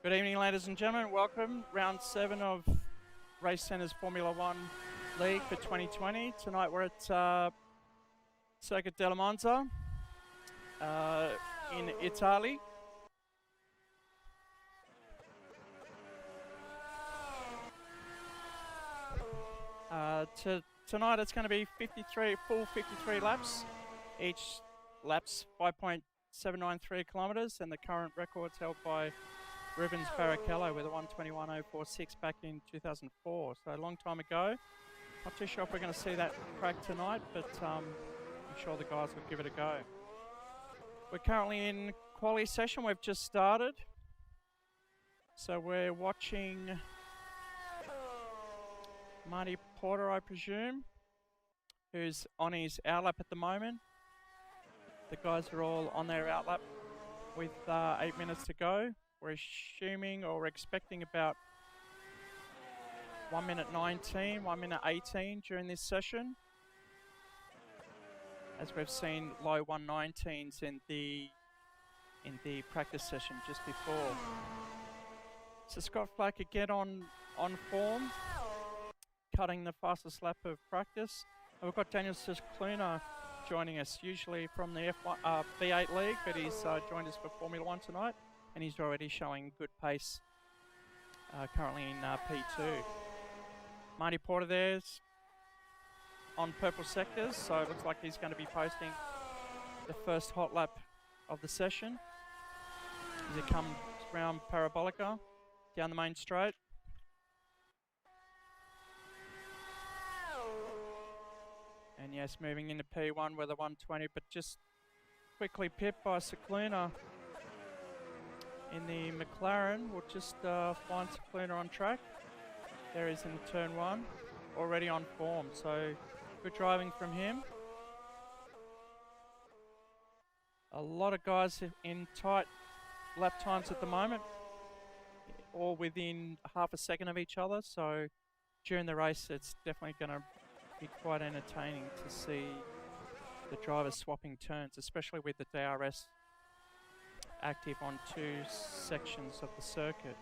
Good evening, ladies and gentlemen. Welcome. Round 7 of Race Centre's Formula One League for 2020. Tonight we're at Circuit della Monza in Italy. Tonight it's going to be full 53 laps. Each lap's 5.793 kilometres, and the current record's held by Rubens Barrichello with a 1:21.046 back in 2004. So a long time ago. Not too sure if we're going to see that track tonight, but I'm sure the guys will give it a go. We're currently in quali session. We've just started. So we're watching Marty Porter, I presume, who's on his outlap at the moment. The guys are all on their outlap with 8 minutes to go. We're assuming or we're expecting about 1 minute 19, 1 minute 18 during this session. As we've seen low 119s in the practice session just before. So Scott Flack again on form, cutting the fastest lap of practice. And we've got Daniel Cicluna joining us, usually from the V8 League, but he's joined us for Formula One tonight. And he's already showing good pace currently in P2. Marty Porter there's on purple sectors, so it looks like he's going to be posting the first hot lap of the session as he comes around Parabolica down the main straight. And yes, moving into P1 with a 120, but just quickly pipped by Cicluna in the McLaren. We'll just find Cicluna on track. There he is in turn 1, already on form, so good driving from him. A lot of guys in tight lap times at the moment, all within half a second of each other, so during the race it's definitely going to be quite entertaining to see the drivers swapping turns, especially with the DRS active on 2 sections of the circuit.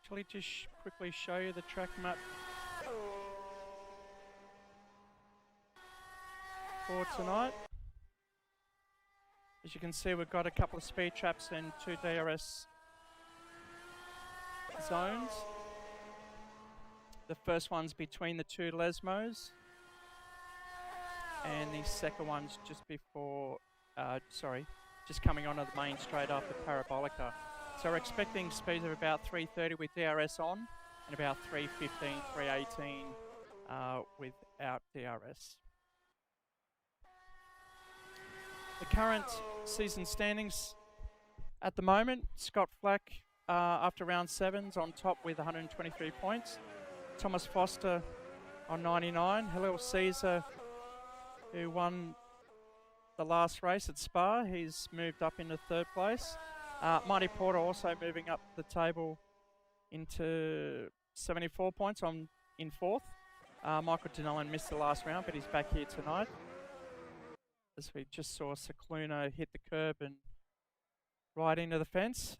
Shall we just quickly show you the track map for tonight? As you can see, we've got a couple of speed traps and 2 DRS zones. The first one's between the 2 Lesmos, and the second one's just before, just coming onto the main straight after Parabolica. So we're expecting speeds of about 330 with DRS on, and about 315, 318 without DRS. The current season standings at the moment, Scott Flack after round 7's on top with 123 points. Thomas Foster on 99. Halil Caesar, who won the last race at Spa, he's moved up into 3rd place. Marty Porter also moving up the table into 74 points in 4th. Michael Denellen missed the last round, but he's back here tonight. As we just saw Cicluna hit the curb and right into the fence.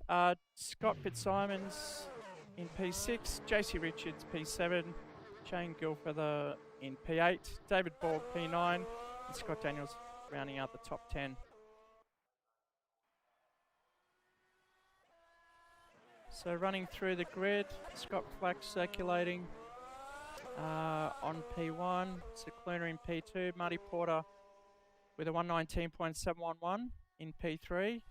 Scott Fitzsimons in P6, JC Richards P7, Shane Gilfeather in P8, David Borg P9, and Scott Daniels rounding out the top 10. So running through the grid, Scott Flack circulating on P1, Cicluna in P2, Marty Porter with a 119.711 in P3.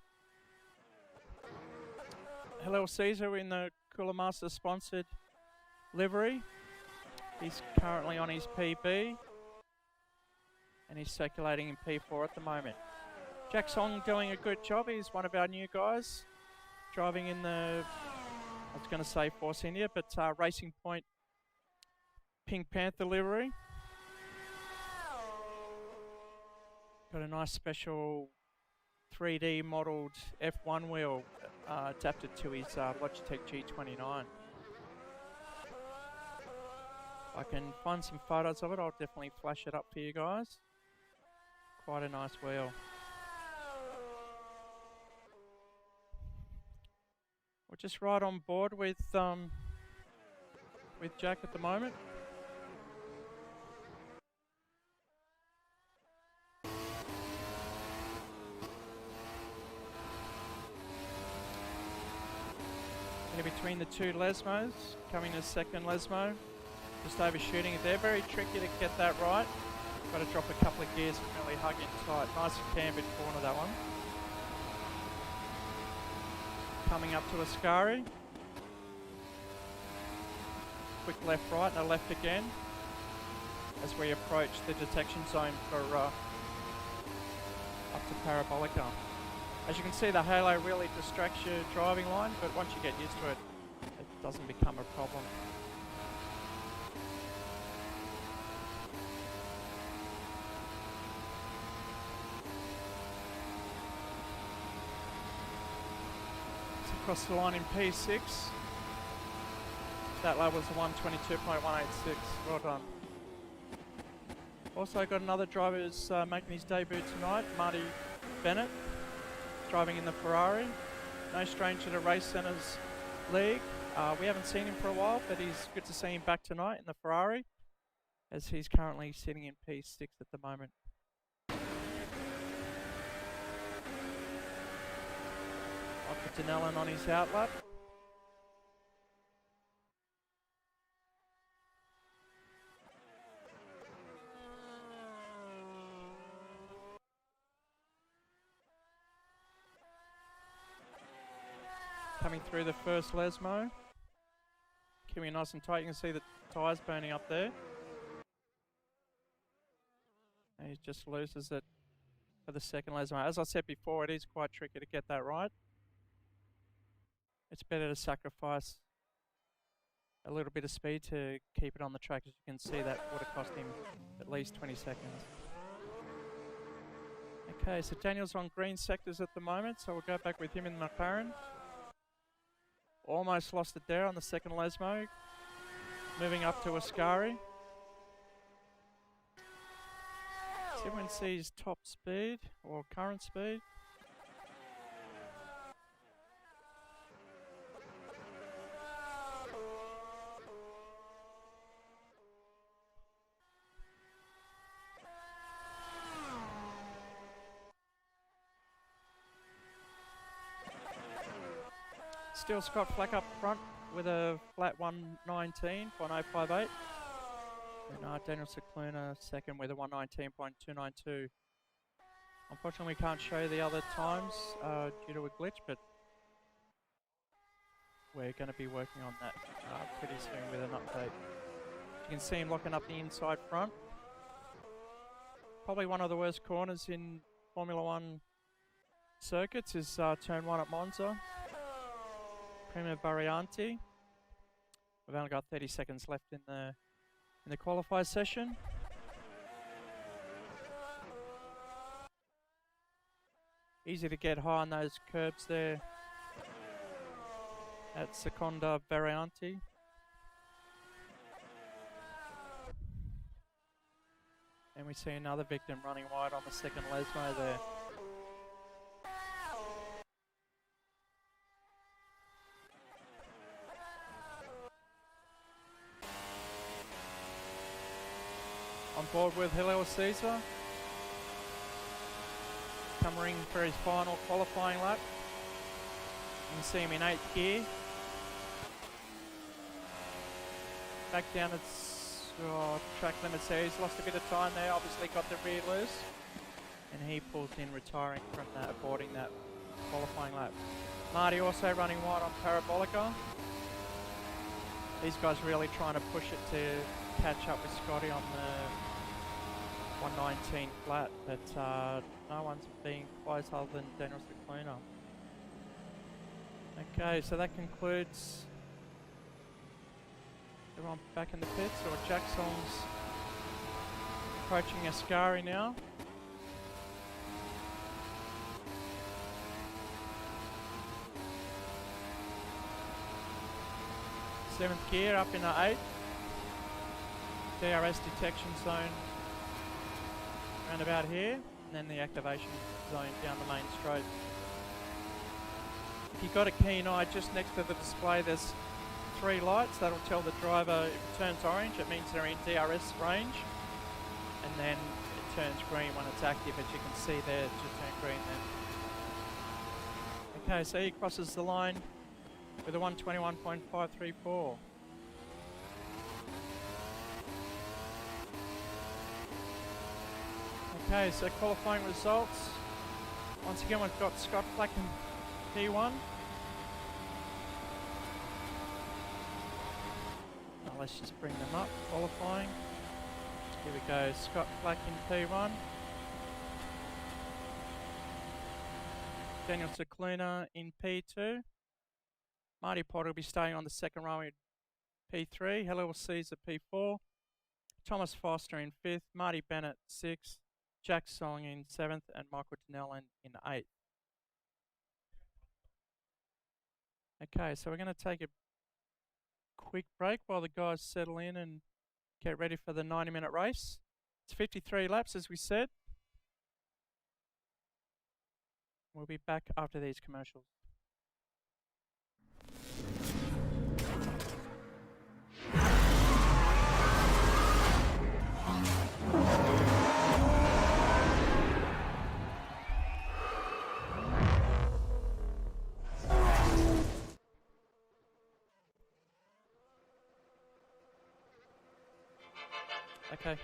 Halil Caesar in the Cooler Master sponsored livery. He's currently on his PB and he's circulating in P4 at the moment. Jack Song doing a good job. He's one of our new guys driving in the, I was going to say Force India, but Racing Point Pink Panther livery. Got a nice special 3D modelled F1 wheel adapted to his Logitech G29. If I can find some photos of it, I'll definitely flash it up for you guys. Quite a nice wheel. We're just right on board with Jack at the moment. Between the two Lesmos, coming to second Lesmo, just overshooting it there. Very tricky to get that right. Got to drop a couple of gears and really hug in tight. Nice cambered corner, that one. Coming up to Ascari. Quick left, right, and a left again as we approach the detection zone for up to Parabolica. As you can see, the halo really distracts your driving line, but once you get used to it, it doesn't become a problem. It's across the line in P6. That lap was a 122.186. Well done. Also got another driver who's making his debut tonight, Marty Bennett, driving in the Ferrari. No stranger to Race Centre's league. We haven't seen him for a while, but he's good to see him back tonight in the Ferrari, as he's currently sitting in P6 at the moment. Off to Denellen on his outlap. Coming through the first Lesmo. Keeping it nice and tight. You can see the tyres burning up there. And he just loses it for the second Lesmo. As I said before, it is quite tricky to get that right. It's better to sacrifice a little bit of speed to keep it on the track. As you can see, that would have cost him at least 20 seconds. Okay, so Daniel's on green sectors at the moment, so we'll go back with him in the McLaren. Almost lost it there on the second Lesmo. Moving up to Ascari. See everyone sees top speed or current speed. Still Scott Flack up front with a flat 119.058. And Daniel Cicluna second with a 119.292. Unfortunately, we can't show the other times due to a glitch, but we're going to be working on that pretty soon with an update. You can see him locking up the inside front. Probably one of the worst corners in Formula One circuits is turn 1 at Monza. Prima Variante. We've only got 30 seconds left in the in the qualifier session. Easy to get high on those curbs there at Seconda Varianti. And we see another victim running wide on the second Lesmo there. On board with Helio Caesar. Coming for his final qualifying lap. You can see him in 8th gear. Back down at track limits there. He's lost a bit of time there, obviously got the rear loose. And he pulls in, retiring from that, aborting that qualifying lap. Marty also running wide on Parabolica. These guys really trying to push it to catch up with Scotty on the 119 flat, but no one's being close other than Daniel Cicluna. Okay, so that concludes everyone back in the pits, or Jackson's approaching Ascari now. Seventh gear up in the 8th. DRS detection zone around about here, and then the activation zone down the main straight. If you've got a keen eye, just next to the display there's 3 lights that'll tell the driver if it turns orange, it means they're in DRS range, and then it turns green when it's active, as you can see there, it just turned green then. Okay, so he crosses the line with a 121.534. Okay, so qualifying results. Once again, we've got Scott Flack in P1. Now let's just bring them up. Qualifying. Here we go. Scott Flack in P1. Daniel Cicluna in P2. Marty Potter will be staying on the second row in P3. Helio Caesar P4. Thomas Foster in 5th. Marty Bennett 6th. Jack Song in 7th, and Michael Donnell in 8th. Okay, so we're going to take a quick break while the guys settle in and get ready for the 90-minute race. It's 53 laps, as we said. We'll be back after these commercials. Okay.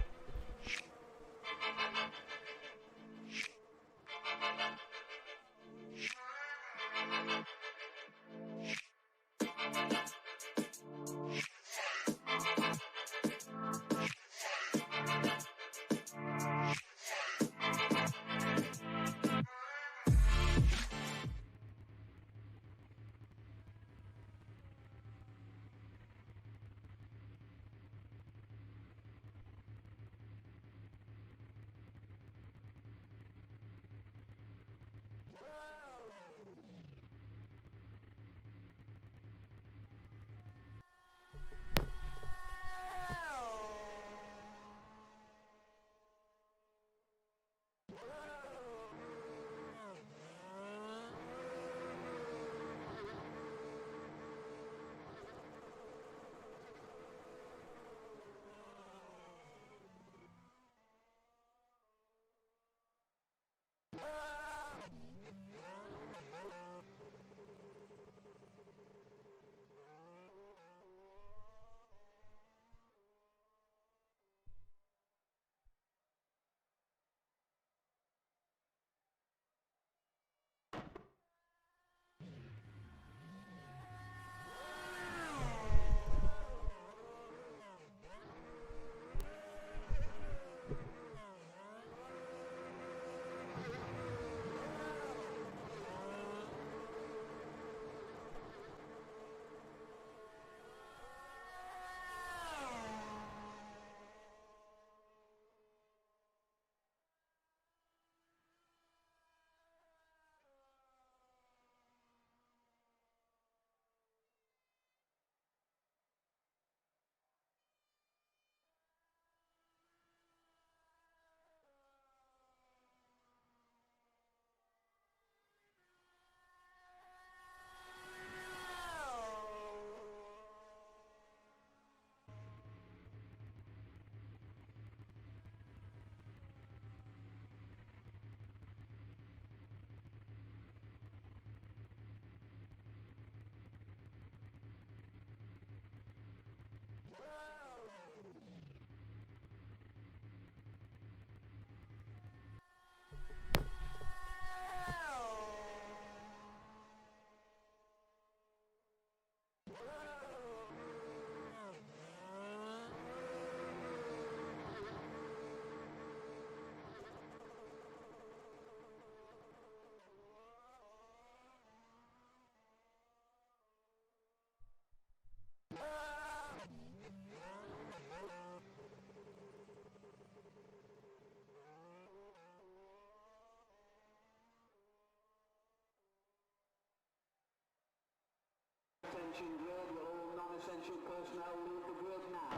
Attention grid, will all non-essential personnel leave the grid now?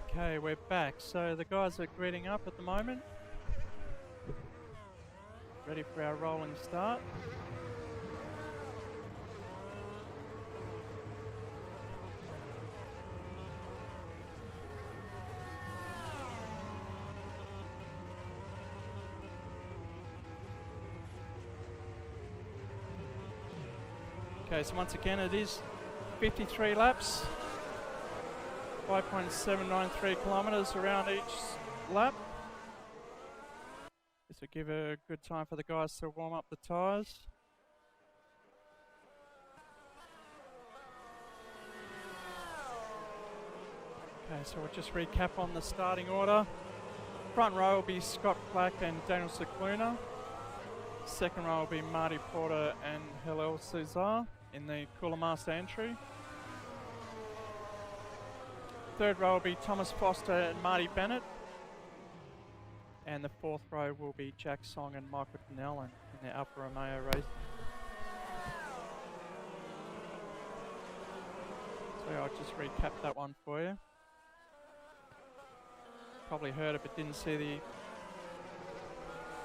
Okay, we're back. So the guys are gridding up at the moment. Ready for our rolling start. Okay, so once again it is 53 laps, 5.793 kilometres around each lap. This will give a good time for the guys to warm up the tyres. Okay, so we'll just recap on the starting order. Front row will be Scott Flack and Daniel Cicluna. Second row will be Marty Porter and Hillel Cesar in the Coolamasta entry. Third row will be Thomas Foster and Marty Bennett. And the fourth row will be Jack Song and Michael Donnellan in the Alfa Romeo race. So I'll just recap that one for you. Probably heard it but didn't see the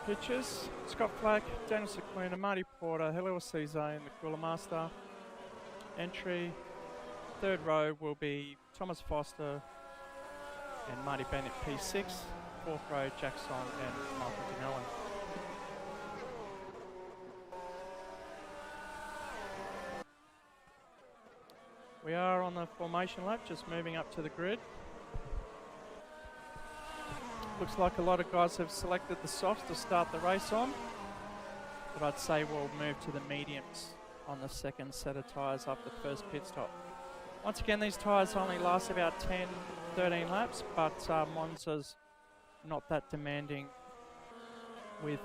pictures. Scott Flack, Daniel Cicluna, Marty Porter, Hillel Cesar in the Coolamasta entry. Third row will be Thomas Foster and Marty Bennett P6. Fourth row, Jack Song and Michael Donnellan. We are on the formation lap, just moving up to the grid. Looks like a lot of guys have selected the softs to start the race on, but I'd say we'll move to the mediums on the second set of tyres up the first pit stop. Once again, these tyres only last about 10, 13 laps, but Monza's not that demanding with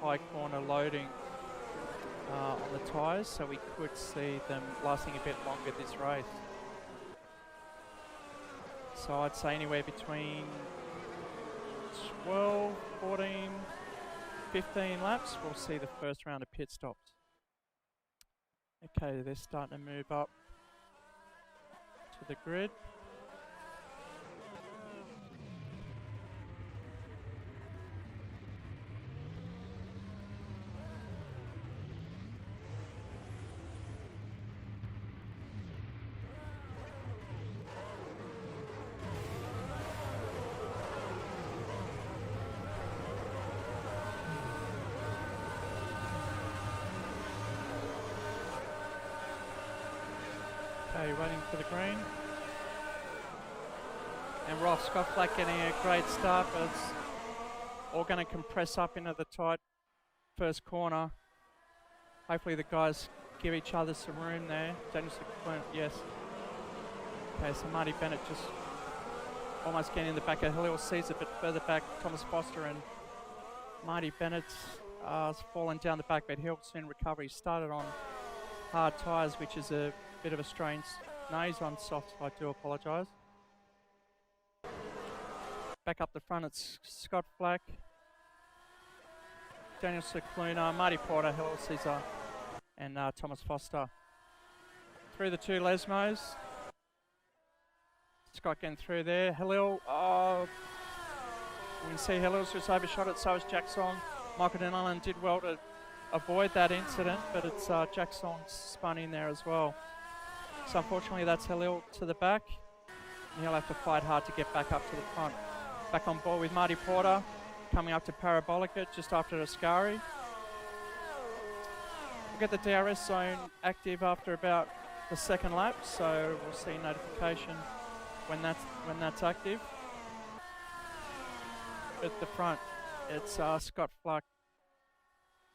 high corner loading on the tyres, so we could see them lasting a bit longer this race. So I'd say anywhere between 12, 14, 15 laps, we'll see the first round of pit stops. Okay, they're starting to move up to the grid. Okay, waiting for the green. And Ross Scott Flack getting a great start, but it's all going to compress up into the tight first corner. Hopefully the guys give each other some room there. Daniel Cicluna, yes. Okay, so Marty Bennett just almost getting in the back of Hillel Cesar, but further back Thomas Foster and Marty Bennett has fallen down the back, but he'll soon recover. He started on hard tyres, which is a bit of a strange nose on soft, I do apologise. Back up the front, it's Scott Flack, Daniel Cicluna, Marty Porter, Hillel Cesar, and Thomas Foster. Through the two Lesmos. Scott getting through there. Hillel, we can see Hillel's just overshot it, so is Jack Song. Michael Donnellan did well to avoid that incident, but it's Jack Song spun in there as well. So unfortunately that's Hillel to the back, and he'll have to fight hard to get back up to the front. Back on board with Marty Porter, coming up to Parabolica just after Ascari. We'll get the DRS zone active after about the second lap, so we'll see notification when that's active. At the front, it's Scott Flack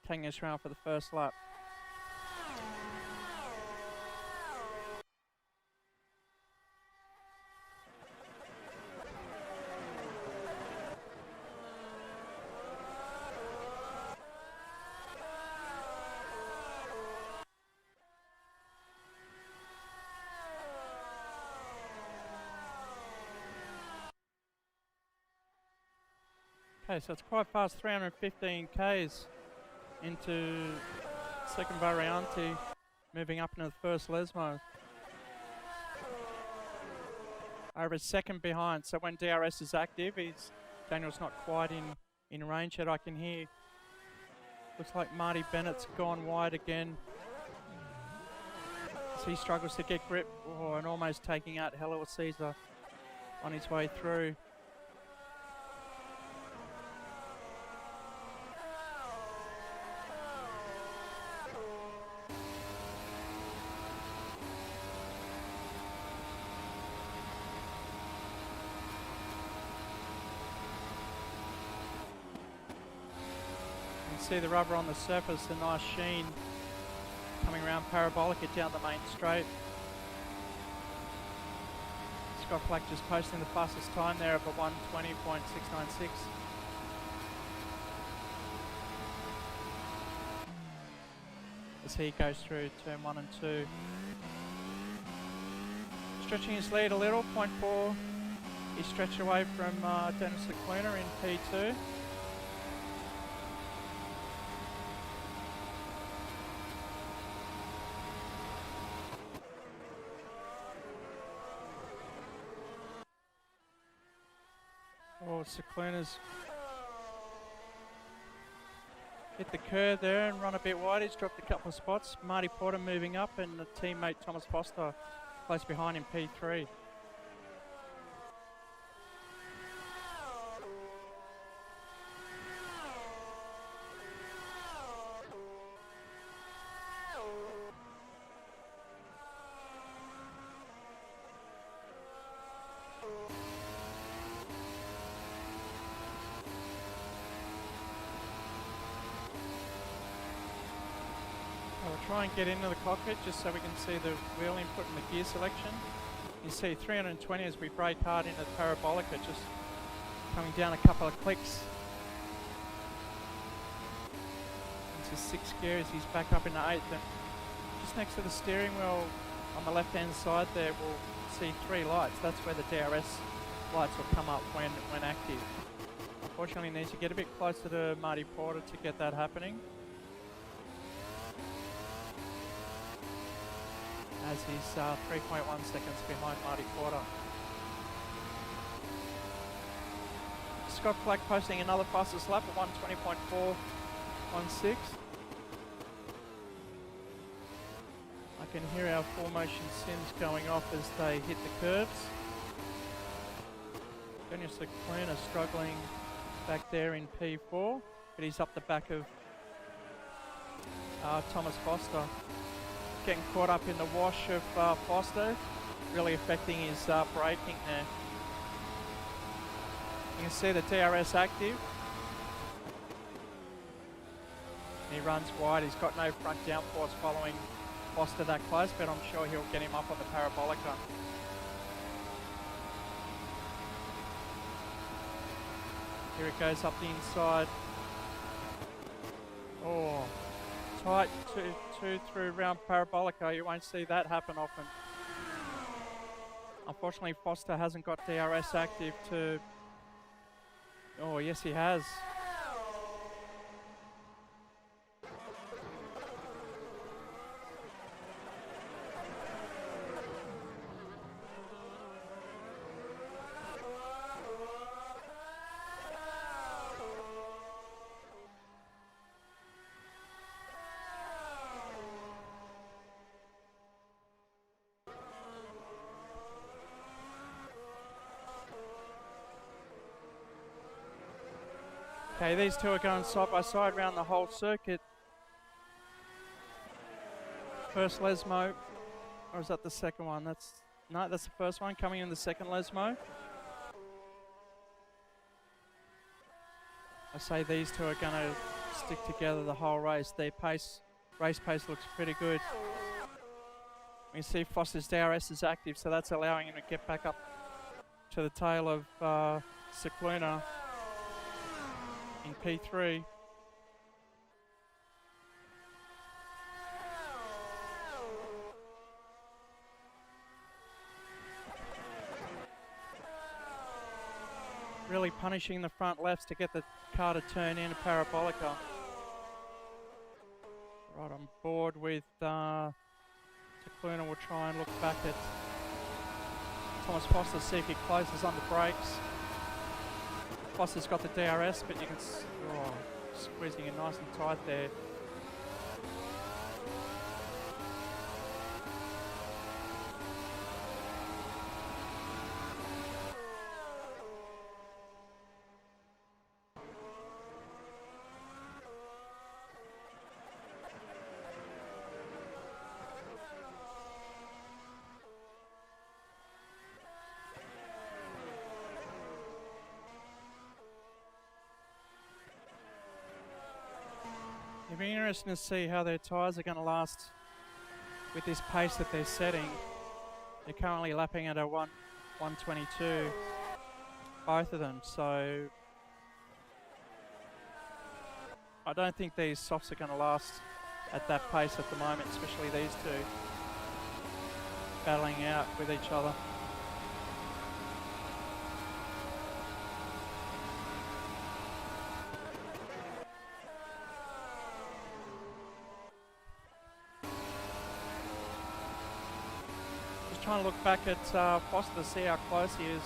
taking us around for the first lap. Okay, so it's quite fast, 315 Ks into second Variante, moving up into the first Lesmo. Over a second behind, so when DRS is active, Daniel's not quite in range yet. I can hear. Looks like Marty Bennett's gone wide again. As he struggles to get grip, and almost taking out Hello Caesar on his way through. See the rubber on the surface, a nice sheen coming around Parabolica down the main straight. Scott Flack just posting the fastest time there of a 1:20.696. As he goes through turn 1 and 2. Stretching his lead a little, 0.4. He's stretched away from Dennis Leclerc in P2. Oh, Cicluna's hit the curve there and run a bit wide. He's dropped a couple of spots. Marty Porter moving up and the teammate Thomas Foster close behind in P3. Try and get into the cockpit just so we can see the wheel input and the gear selection. You see 320 as we brake hard into the Parabolica, just coming down a couple of clicks. Into 6th gear as he's back up into 8th, and just next to the steering wheel on the left hand side there we'll see 3 lights. That's where the DRS lights will come up when active. Unfortunately needs to get a bit closer to Marty Porter to get that happening. As he's 3.1 seconds behind Marty Porter. Scott Flack posting another fastest lap at 1:20.416. I can hear our 4Motion sims going off as they hit the curves. Daniel Leclerc struggling back there in P4, but he's up the back of Thomas Foster. Getting caught up in the wash of Foster, really affecting his braking there. You can see the DRS active. He runs wide, he's got no front downforce following Foster that close, but I'm sure he'll get him up on the Parabolica. Here it goes up the inside. Oh, tight two through round Parabolica. You won't see that happen often. Unfortunately, Foster hasn't got DRS active to... Oh, yes he has. Okay, these two are going side by side around the whole circuit. First Lesmo, or is that the second one? That's the first one coming in the second Lesmo. I say these two are going to stick together the whole race. Their race pace looks pretty good. We see Foster's DRS is active, so that's allowing him to get back up to the tail of Cicluna in P3. Really punishing the front lefts to get the car to turn in a Parabolica. Right on board with Tacluna. Will try and look back at Thomas Foster, see if he closes on the brakes. Foster's got the DRS, but you can squeezing it nice and tight there. It'll be interesting to see how their tyres are going to last with this pace that they're setting. They're currently lapping at a 122, both of them, so I don't think these softs are going to last at that pace at the moment, especially these two battling out with each other. Trying to look back at Foster to see how close he is.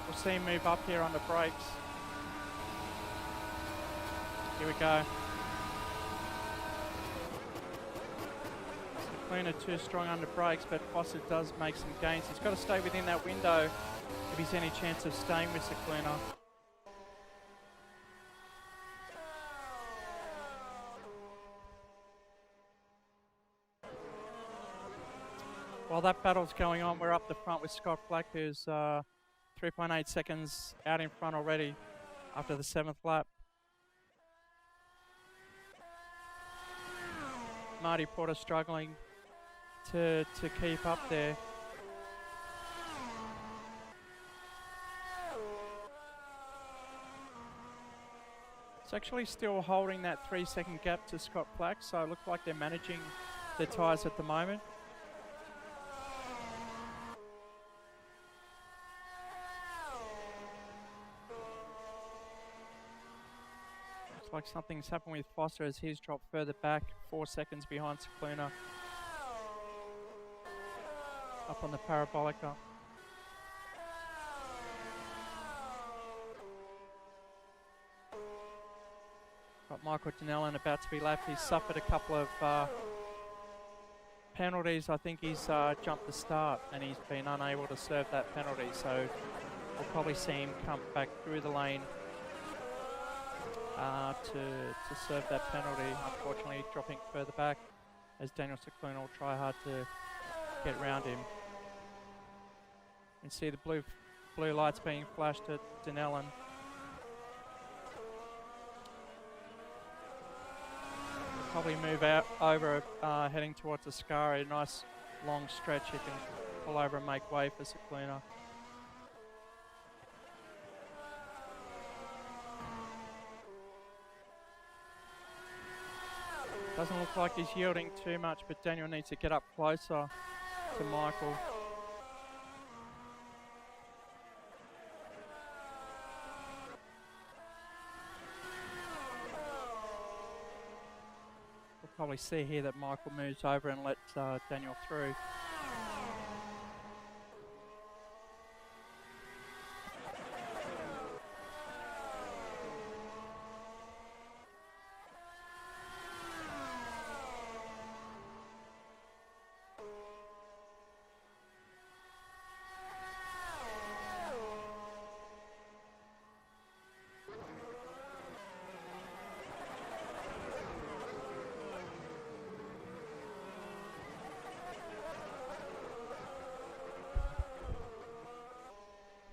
We'll see him move up here on the brakes. Here we go. Tacluna too strong under brakes, but Foster does make some gains. He's got to stay within that window if he's any chance of staying with Tacluna. While that battle's going on, we're up the front with Scott Flack, who's 3.8 seconds out in front already after the 7th lap. Marty Porter struggling to keep up there. It's actually still holding that 3-second gap to Scott Flack, so it looks like they're managing their tyres at the moment. Like something's happened with Foster as he's dropped further back, 4 seconds behind Tacluna. Up on the Parabolica. Got Michael Donnellan about to be lapped. He's suffered a couple of penalties. I think he's jumped the start and he's been unable to serve that penalty, so we'll probably see him come back through the lane to serve that penalty. Unfortunately, dropping further back as Daniel Tacluna will try hard to get round him. You can see the blue lights being flashed at Donnellan. Probably move out over heading towards Ascari. Nice long stretch. You can pull over and make way for Tacluna. Doesn't look like he's yielding too much, but Daniel needs to get up closer to Michael. We'll probably see here that Michael moves over and lets Daniel through.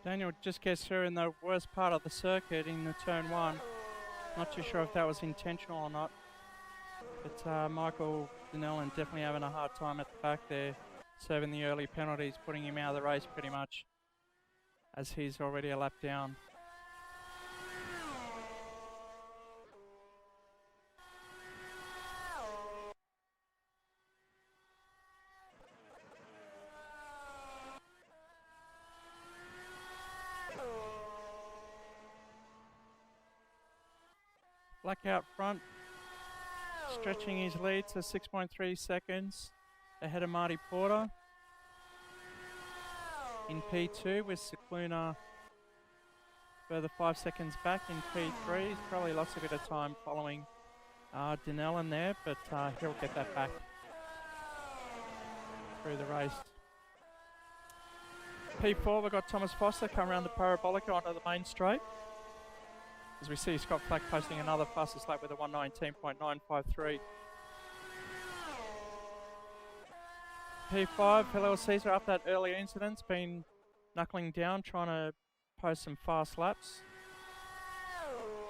Daniel just gets through in the worst part of the circuit in the turn 1. Not too sure if that was intentional or not. But Michael Donnellan definitely having a hard time at the back there, serving the early penalties, putting him out of the race pretty much, as he's already a lap down. Black out front, stretching his lead to 6.3 seconds ahead of Marty Porter. In P2 with Cicluna further 5 seconds back in P3. He's probably lost a bit of time following Dinellen there, but he'll get that back through the race. P4, we've got Thomas Foster come around the Parabolica onto the main straight. As we see Scott Flack posting another fastest lap with a 1:19.953. P5, Helio Caesar up that early incident's been knuckling down, trying to post some fast laps.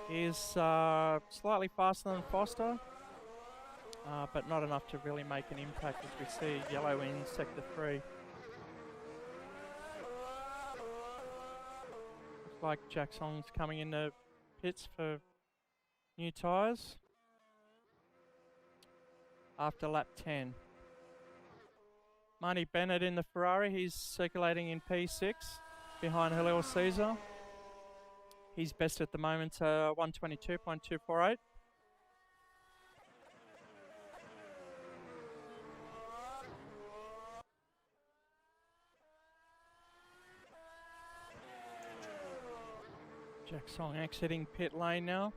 He is slightly faster than Foster, but not enough to really make an impact as we see yellow in sector 3. Looks like Jack Song's coming into pits for new tyres after lap 10. Marty Bennett in the Ferrari, he's circulating in P6 behind Helio Caesar. He's best at the moment, 1:22.248. Jack Song exiting pit lane now,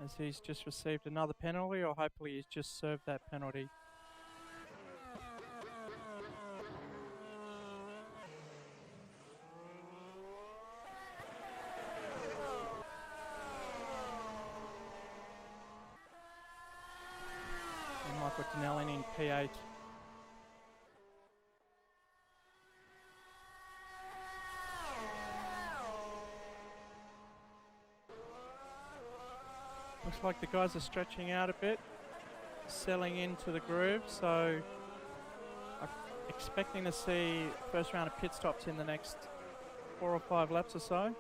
as he's just received another penalty, or hopefully he's just served that penalty. And Michael Dinellen in P8. Looks like the guys are stretching out a bit, settling into the groove, so I'm expecting to see first round of pit stops in the next 4 or 5 laps or so.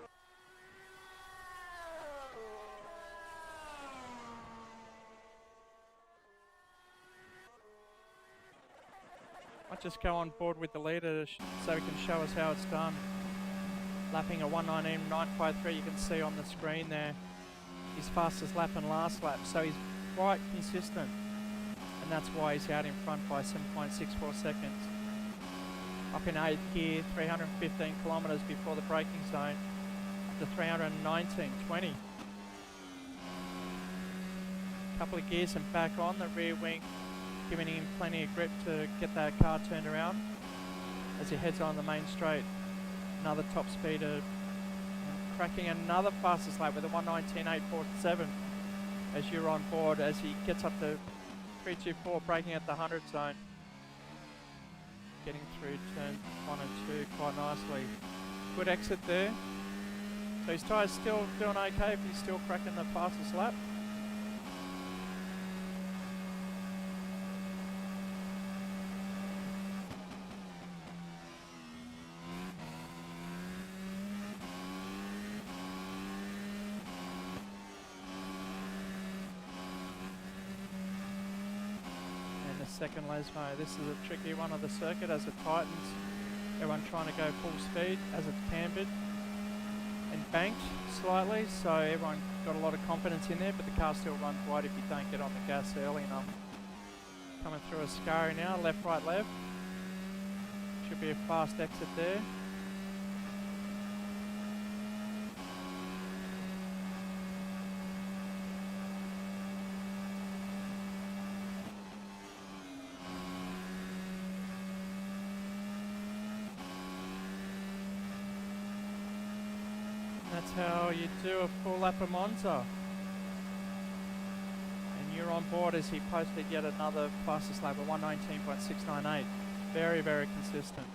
Might just go on board with the leader so he can show us how it's done. Lapping a 1:19.953, you can see on the screen there his fastest lap and last lap, so he's quite consistent, and that's why he's out in front by 7.64 seconds. Up in 8th gear, 315 kilometres before the braking zone, up to 319.20. Couple of gears and back on the rear wing, giving him plenty of grip to get that car turned around as he heads on the main straight. Another top speeder cracking another fastest lap with a 1:19.847 as you're on board as he gets up to 324, braking at the 100 zone. Getting through turns 1 and 2 quite nicely. Good exit there. So his tyre's still doing okay, but he's still cracking the fastest lap. Second Lesmo. This is a tricky one of the circuit as it tightens. Everyone trying to go full speed as it's cambered and banked slightly, so everyone got a lot of confidence in there, but the car still runs wide if you don't get on the gas early enough. Coming through Ascari now, left, right, left. Should be a fast exit there. That's how you do a full lap of Monza. And you're on board as he posted yet another fastest lap of 1:19.698. Very, very consistent.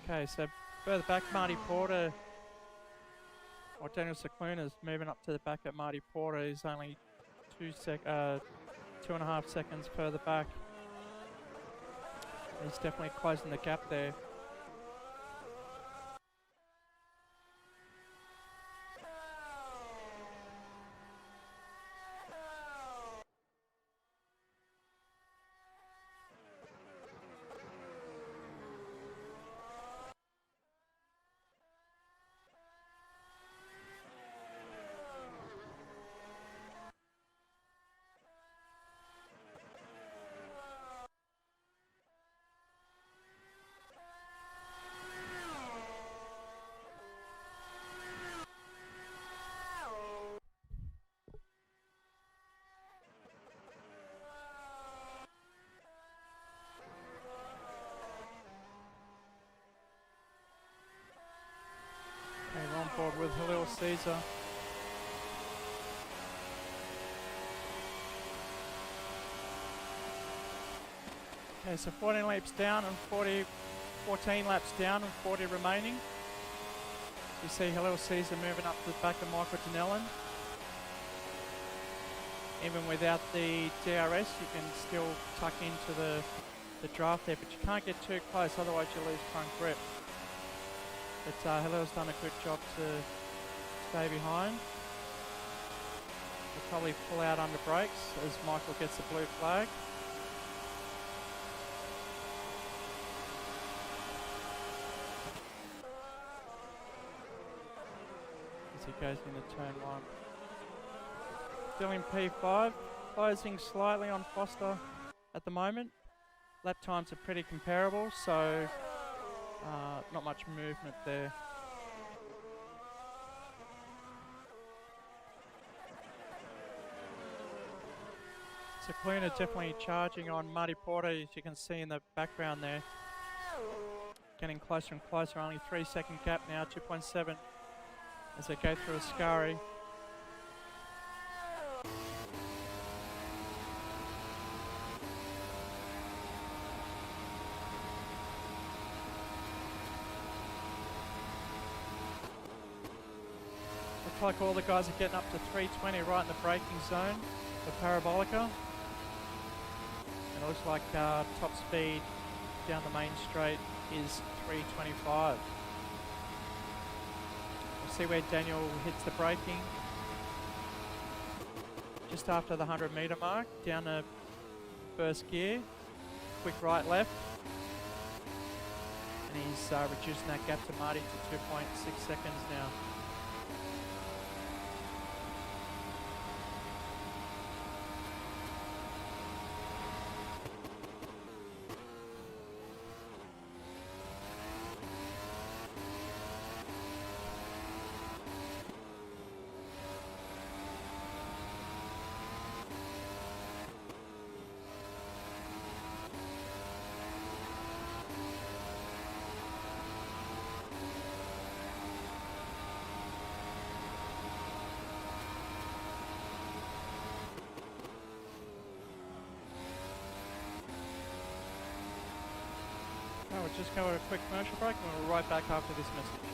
Okay, so further back, Marty Porter, or Daniel Cicluna is moving up to the back at Marty Porter. He's only 2.5 seconds further back. He's definitely closing the gap there. forward with Halil Caesar. Okay, so 14 laps down and 14 laps down and 40 remaining. You see Halil Caesar moving up to the back of Michael Donnellan. Even without the DRS, you can still tuck into the draft there, but you can't get too close, otherwise you lose front grip. But Halil's done a good job to stay behind. He'll probably pull out under brakes as Michael gets the blue flag. As he goes into turn 1. Still in P5, closing slightly on Foster at the moment. Lap times are pretty comparable, so not much movement there. So Cluna definitely charging on Marty Porter, as you can see in the background there. Getting closer and closer, only 3-second gap now, 2.7 as they go through Ascari. Looks like all the guys are getting up to 320 right in the braking zone for Parabolica. And it looks like top speed down the main straight is 325. We'll see where Daniel hits the braking. Just after the 100 metre mark, down to first gear. Quick right left. And he's reducing that gap to Marty to 2.6 seconds now. We'll just go at a quick commercial break and we'll be right back after this message.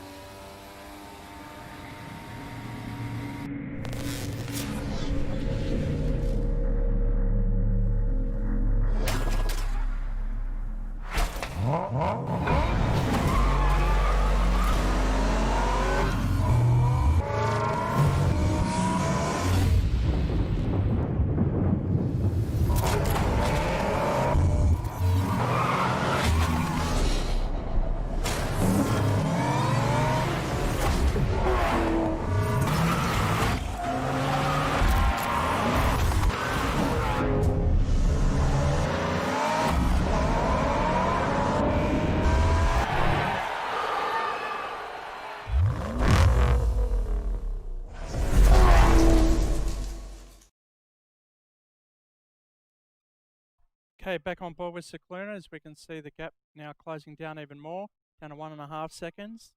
Okay, back on board with Cicluna as we can see the gap now closing down even more, down to 1.5 seconds.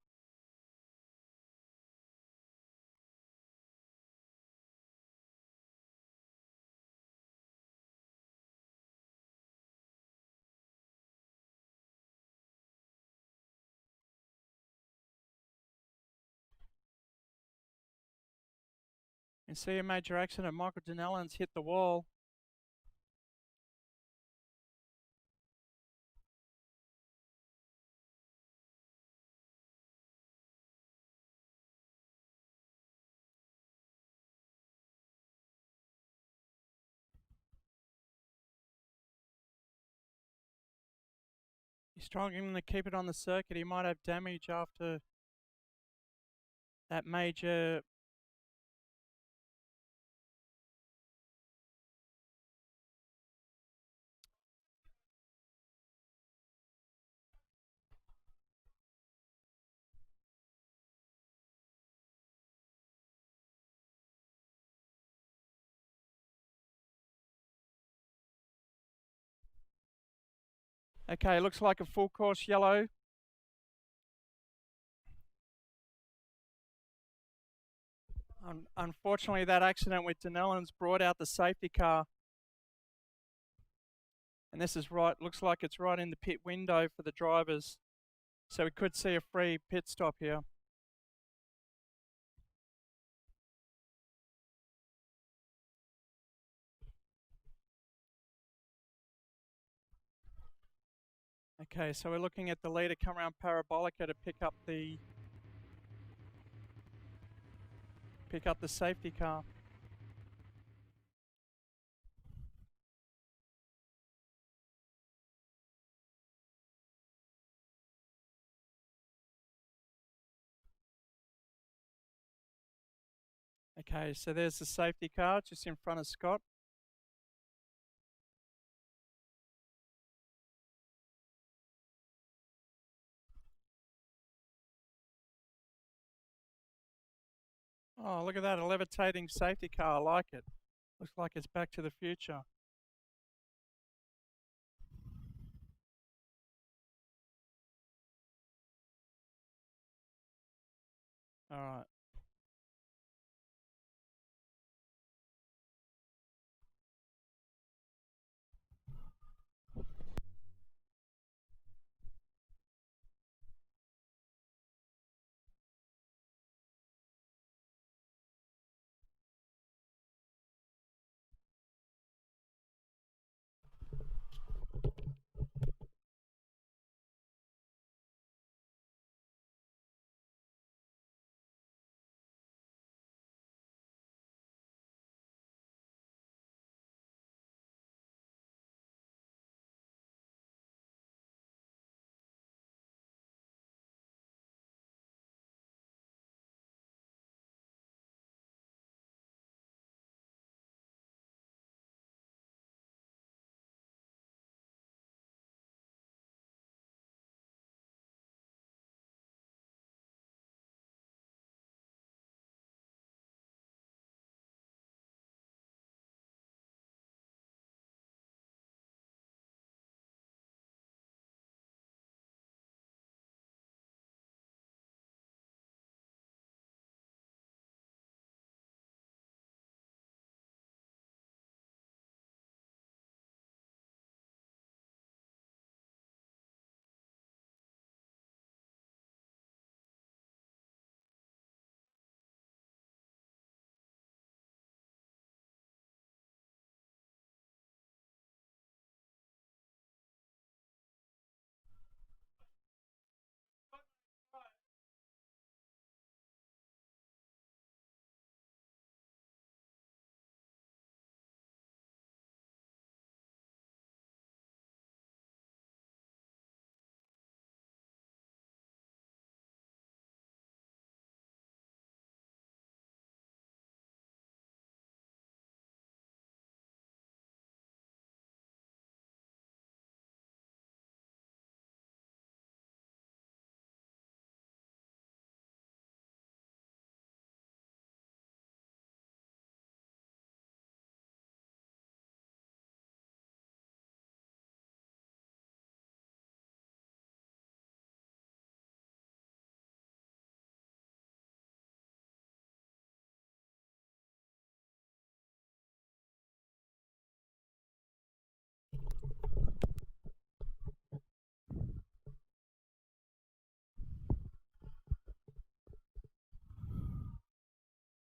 You see a major accident, Michael Donnellan's hit the wall. He's struggling to keep it on the circuit. He might have damage after that major Okay, looks like a full course yellow. Unfortunately, that accident with Denellens brought out the safety car. And this is right, looks like it's right in the pit window for the drivers. So we could see a free pit stop here. Okay, so we're looking at the leader come around Parabolica to pick up the safety car. Okay, so there's the safety car just in front of Scott. Oh, look at that, a levitating safety car. I like it. Looks like it's Back to the Future. All right.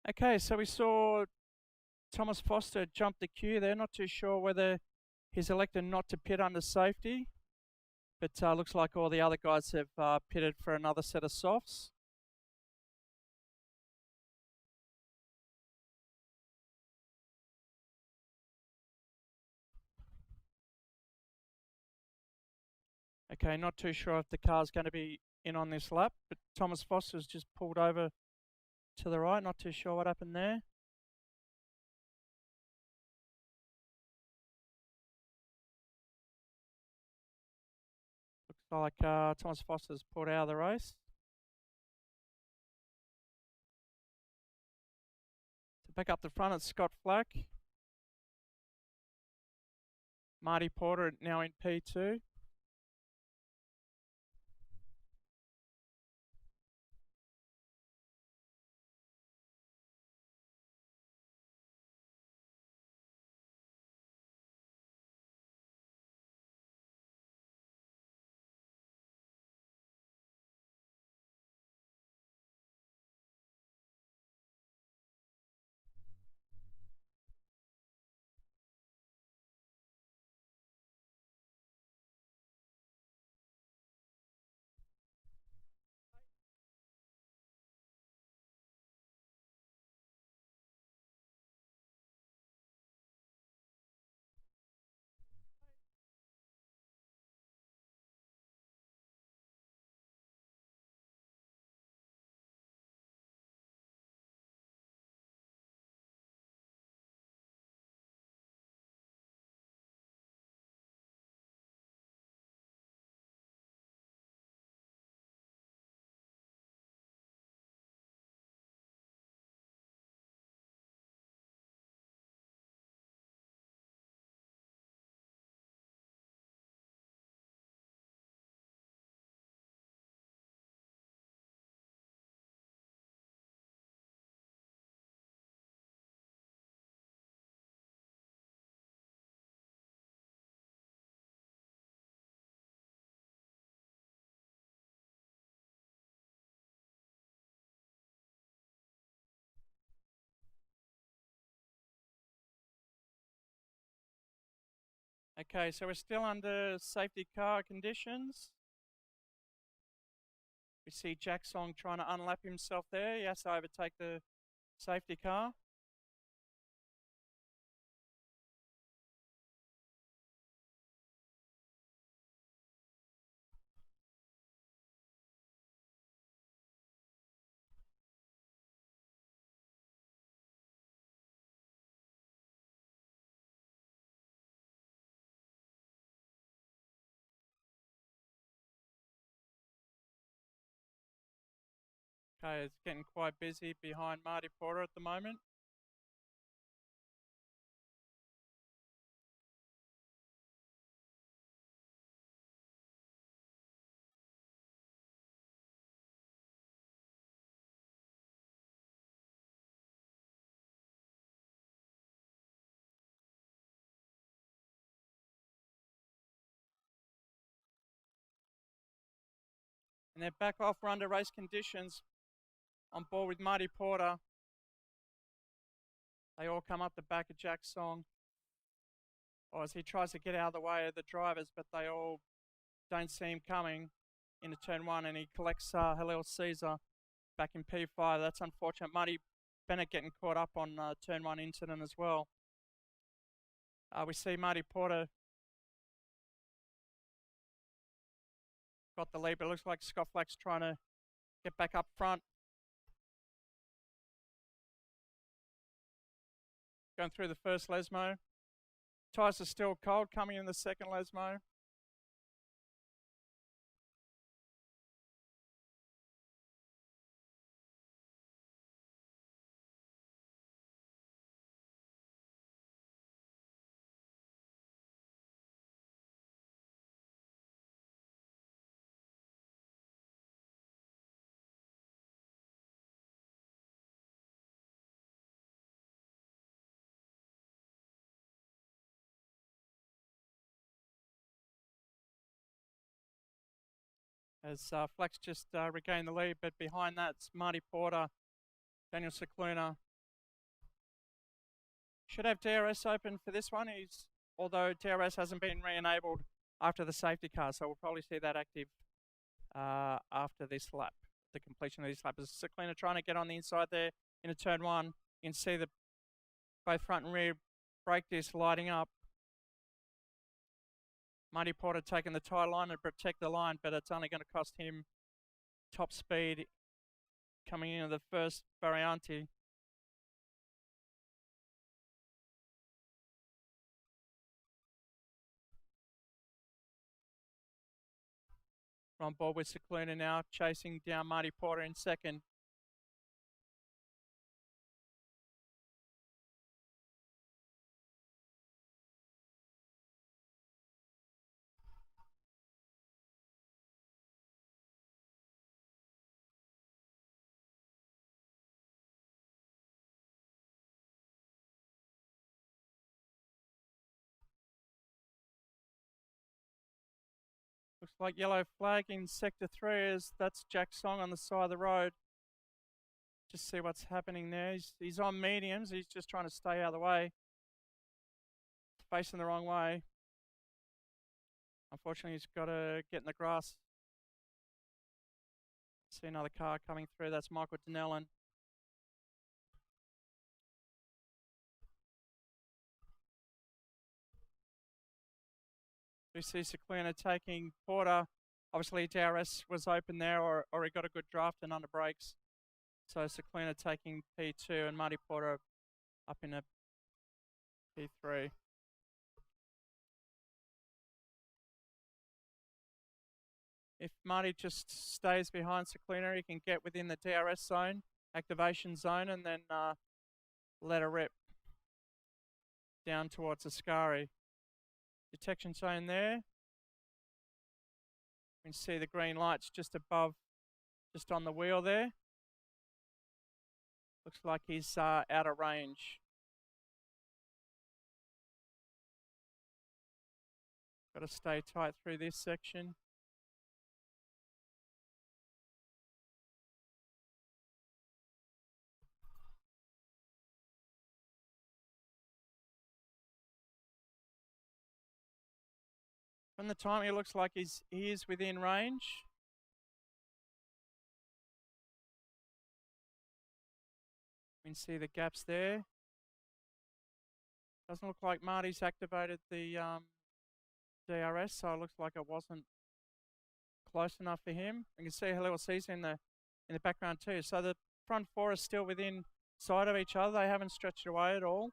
Okay, so we saw Thomas Foster jump the queue there. Not too sure whether he's elected not to pit under safety, but looks like all the other guys have pitted for another set of softs. Okay, not too sure if the car's going to be in on this lap, but Thomas Foster's just pulled over to the right. Not too sure what happened there. Looks like Thomas Foster's pulled out of the race. So back up the front, it's Scott Flack. Marty Porter now in P2. Okay, so we're still under safety car conditions. We see Jack Song trying to unlap himself there. He has to overtake the safety car. Okay, it's getting quite busy behind Marty Porter at the moment. And they're back off. We're under race conditions. On board with Marty Porter. They all come up the back of Jack Song. Or as he tries to get out of the way of the drivers, but they all don't see him coming into turn one, and he collects Halil Caesar back in P5. That's unfortunate. Marty Bennett getting caught up on turn one incident as well. We see Marty Porter got the lead, but it looks like Scott Flack's trying to get back up front. Going through the first Lesmo. Tyres are still cold, coming in the second Lesmo. As Flex just regained the lead, but behind that's Marty Porter, Daniel Cicluna. Should have DRS open for this one. Although DRS hasn't been re-enabled after the safety car, so we'll probably see that active after this lap, the completion of this lap. As Cicluna trying to get on the inside there into turn one, you can see the both front and rear brake discs lighting up. Marty Porter taking the tyre line to protect the line, but it's only going to cost him top speed coming into the first Variante. We're on board with Cicluna now, chasing down Marty Porter in second. Looks like yellow flag in sector 3 as that's Jack Song on the side of the road. Just see what's happening there. He's on mediums. He's just trying to stay out of the way. Facing the wrong way. Unfortunately, he's got to get in the grass. See another car coming through. That's Michael Denellen. We see Cicluna taking Porter. Obviously, DRS was open there, or he got a good draft and under brakes. So Cicluna taking P2 and Marty Porter up in a P3. If Marty just stays behind Cicluna, he can get within the DRS zone, activation zone, and then let her rip down towards Ascari. Detection zone there. You can see the green lights just above, just on the wheel there. Looks like he's out of range. Got to stay tight through this section. From the time, it looks like he is within range. You can see the gaps there. Doesn't look like Marty's activated the DRS, so it looks like it wasn't close enough for him. You can see Halil Caesar in the background too. So the front four are still within sight of each other. They haven't stretched away at all.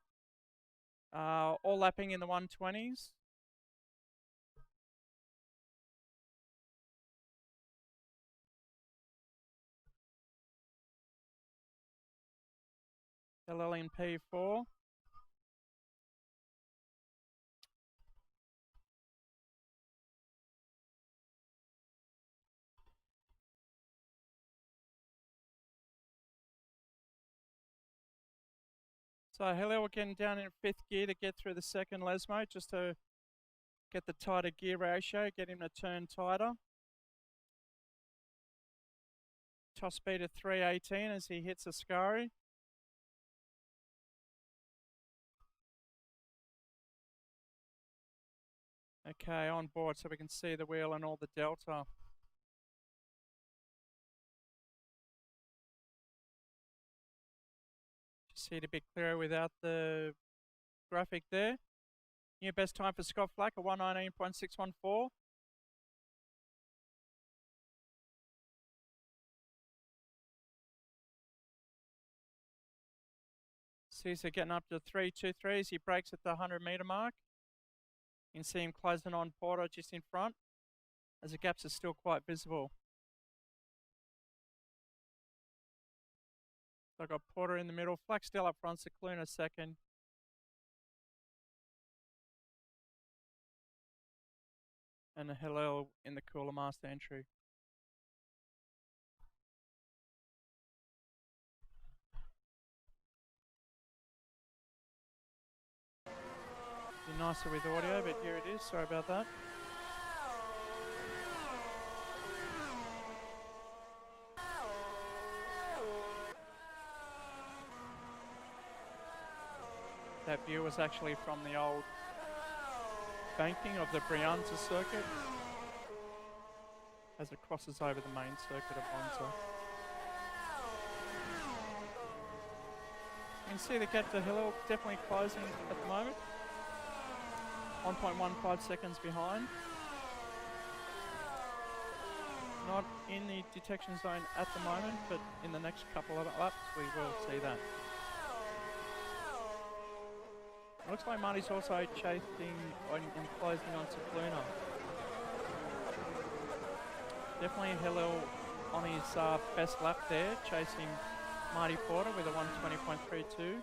All lapping in the 120s. Halil in P4. So Halil getting down in 5th gear to get through the second Lesmo, just to get the tighter gear ratio, get him to turn tighter. Top speed of 318 as he hits Ascari. Okay, on board so we can see the wheel and all the delta. See it a bit clearer without the graphic there. New best time for Scott Flack, a 119.614. Caesar getting up to 323 as he breaks at the 100-metre mark. You can see him closing on Porter just in front, as the gaps are still quite visible. So I've got Porter in the middle, Flack still up front, Cicluna second. And a Halil in the Cooler Master entry. Be nicer with audio, but here it is, sorry about that. That view was actually from the old banking of the Brianza circuit as it crosses over the main circuit of Monza. You can see the gap to Halil definitely closing at the moment. 1.15 seconds behind. Not in the detection zone at the moment, but in the next couple of laps we will see that. It looks like Marty's also chasing and closing on Cicluna. Definitely Halil on his best lap there, chasing Marty Porter with a 120.32.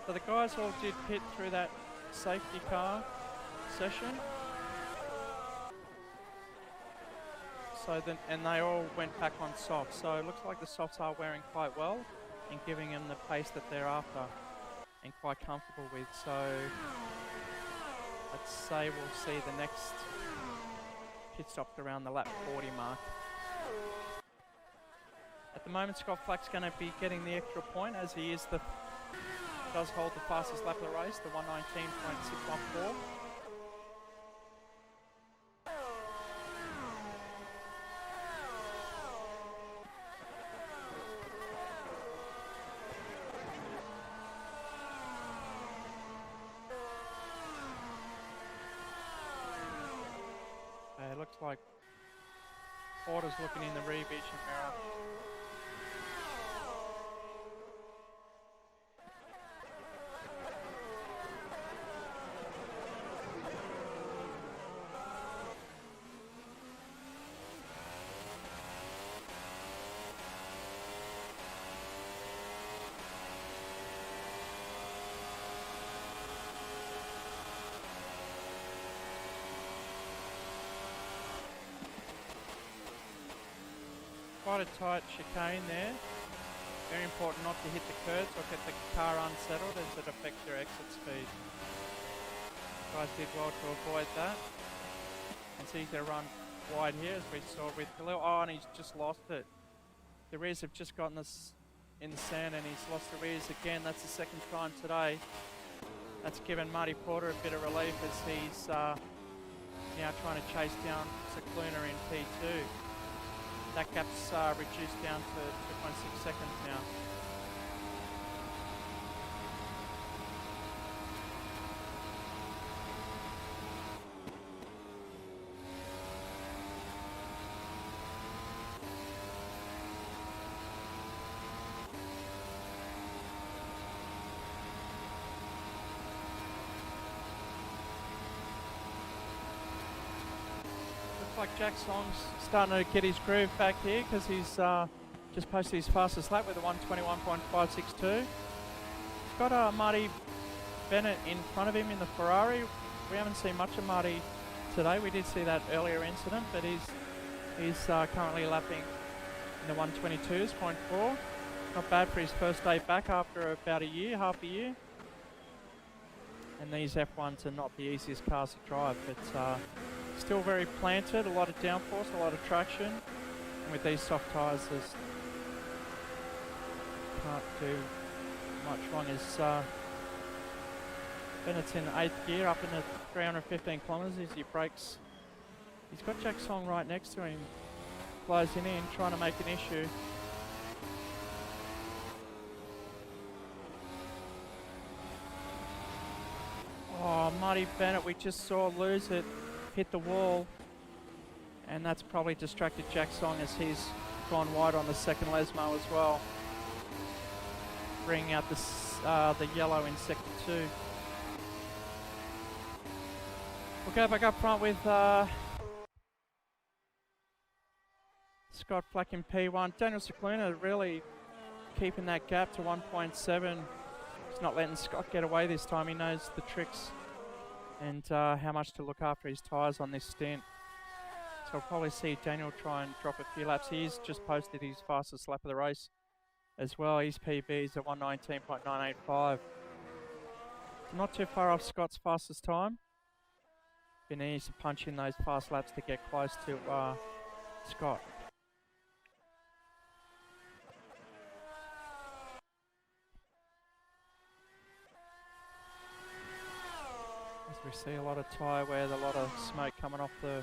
So the guys all did pit through that safety car session. So then, and they all went back on softs. So it looks like the softs are wearing quite well and giving them the pace that they're after and quite comfortable with. So I'd say we'll see the next pit stop around the lap 40 mark. At the moment, Scott Flack's going to be getting the extra point as he does hold the fastest lap of the race, the 119.614. It looks like Porter's looking in the rear vision mirror. Quite a tight chicane there. Very important not to hit the curbs or get the car unsettled as it affects your exit speed. Guys did well to avoid that. And see they run wide here as we saw with Halil. Oh, and he's just lost it. The rears have just gotten this in the sand, and he's lost the rears again. That's the second time today. That's given Marty Porter a bit of relief as he's now trying to chase down Cicluna in P2. That gap's reduced down to 2.6 seconds now. Like Jack Song's starting to get his groove back here because he's just posted his fastest lap with a 1:21.562. He's got Marty Bennett in front of him in the Ferrari. We haven't seen much of Marty today. We did see that earlier incident, but he's currently lapping in the 1:22.4. Not bad for his first day back after about half a year. And these F1s are not the easiest cars to drive, but still very planted, a lot of downforce, a lot of traction. And with these soft tyres, there's can't do much wrong. As Bennett's in 8th gear, up in the 315 kilometres as he brakes. He's got Jack Song right next to him, closing in, trying to make an issue. Oh, Marty Bennett, we just saw lose it. Hit the wall, and that's probably distracted Jack Song as he's gone wide on the second Lesmo as well, bringing out the yellow in sector 2. We'll go back up front with Scott Flack in P1. Daniel Cicluna really keeping that gap to 1.7. He's not letting Scott get away this time. He knows the tricks and how much to look after his tyres on this stint. So we'll probably see Daniel try and drop a few laps. He's just posted his fastest lap of the race as well. His PB is at 1:19.985. Not too far off Scott's fastest time. He needs to punch in those fast laps to get close to Scott. We see a lot of tyre wear, a lot of smoke coming off the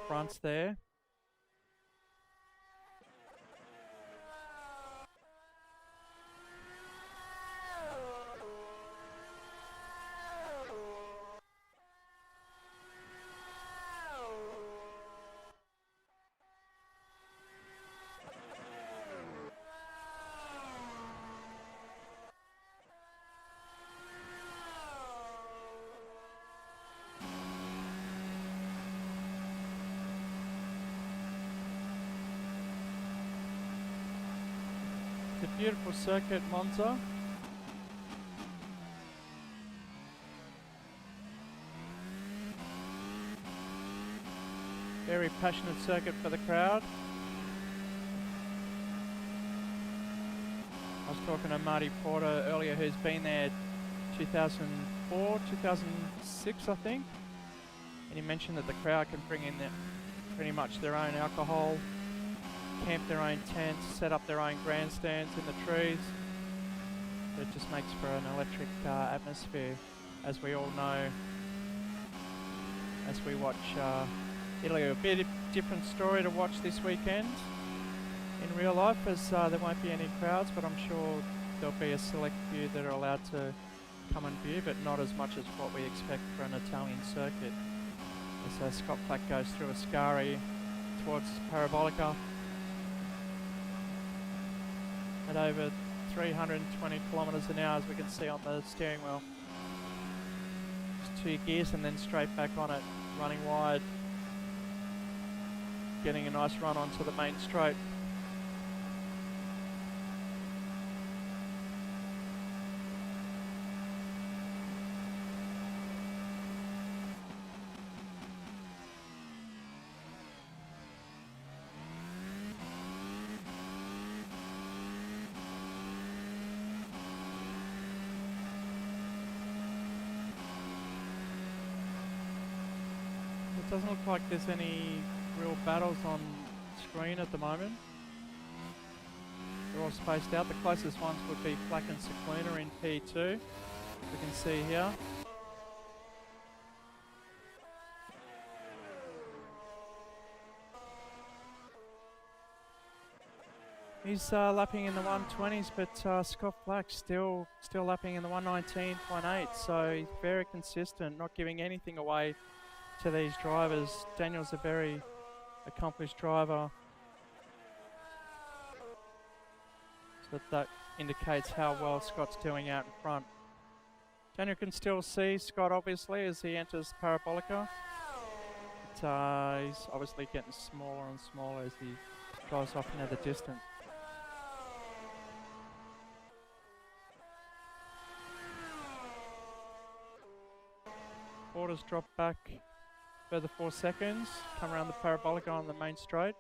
fronts there. It's a beautiful circuit, Monza. Very passionate circuit for the crowd. I was talking to Marty Porter earlier, who's been there 2004, 2006, I think. And he mentioned that the crowd can bring in pretty much their own alcohol, camp their own tents, set up their own grandstands in the trees. It just makes for an electric atmosphere, as we all know, as we watch Italy. A bit different story to watch this weekend in real life, as there won't be any crowds, but I'm sure there'll be a select few that are allowed to come and view, but not as much as what we expect for an Italian circuit. As Scott Flack goes through Ascari towards Parabolica at over 320 kilometres an hour, as we can see on the steering wheel. Just 2 gears and then straight back on it, running wide, getting a nice run onto the main straight. It doesn't look like there's any real battles on screen at the moment. They're all spaced out. The closest ones would be Flack and Cicluna in P2. We can see here. He's lapping in the 120s, but Scott Flack still lapping in the 119.8. So he's very consistent, not giving anything away to these drivers. Daniel's a very accomplished driver. So that indicates how well Scott's doing out in front. Daniel can still see Scott obviously as he enters Parabolica. But he's obviously getting smaller and smaller as he drives off into the distance. Porter's dropped back further 4 seconds, come around the Parabolica on the main straight.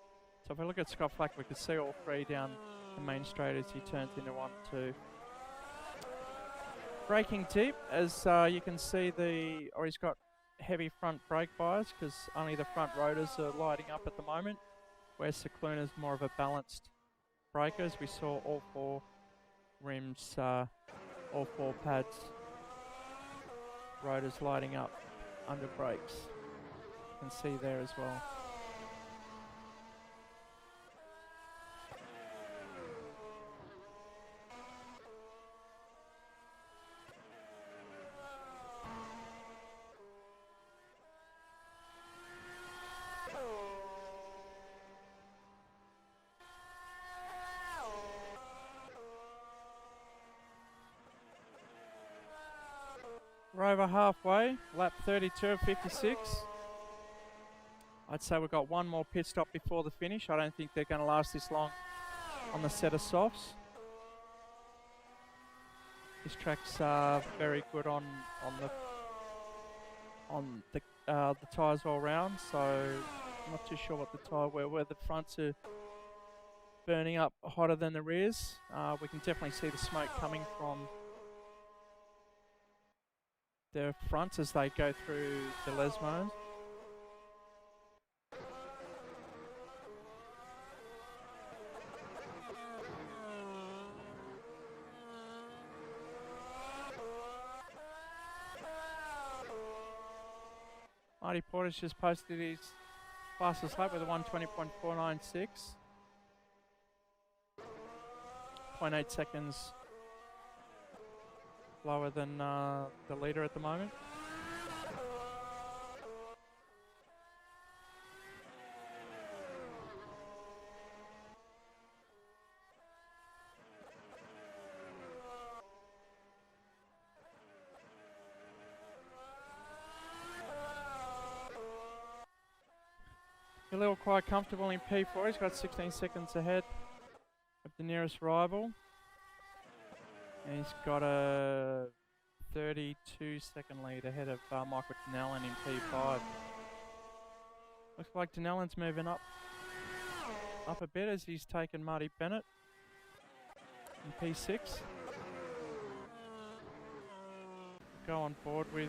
So if we look at Scott Flack, we can see all three down the main straight as he turns into 1-2. Braking deep, as you can see he's got heavy front brake bias because only the front rotors are lighting up at the moment, where Cicluna's more of a balanced braker, as we saw all four rims, all four pads, rotors lighting up under brakes. You can see there as well. We're over halfway, lap 32 of 56. I'd say we've got one more pit stop before the finish. I don't think they're going to last this long on the set of softs. This track's very good on the tyres all round, so I'm not too sure what the tyre where the fronts are burning up hotter than the rears. We can definitely see the smoke coming from their fronts as they go through the Lesmos. Marty Porter's just posted his fastest lap with a 120.496. 0.8 seconds lower than the leader at the moment. Khalil quite comfortable in P4. He's got 16 seconds ahead of the nearest rival. And he's got a 32-second lead ahead of Michael Denellen in P5. Looks like Denellen's moving up a bit as he's taken Marty Bennett in P6. Go on board with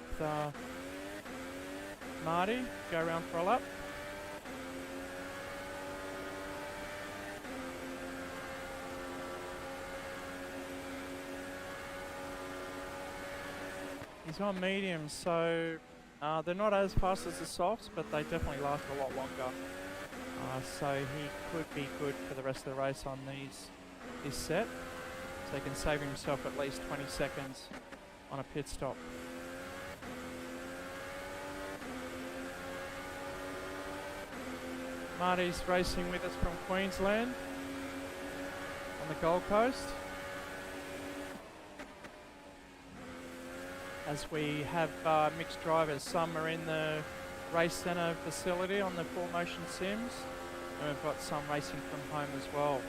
Marty, go around for a lap. He's on mediums, so they're not as fast as the softs, but they definitely last a lot longer. So he could be good for the rest of the race on this set. So he can save himself at least 20 seconds on a pit stop. Marty's racing with us from Queensland on the Gold Coast. As we have mixed drivers, some are in the race centre facility on the 4Motion Sims, and we've got some racing from home as well.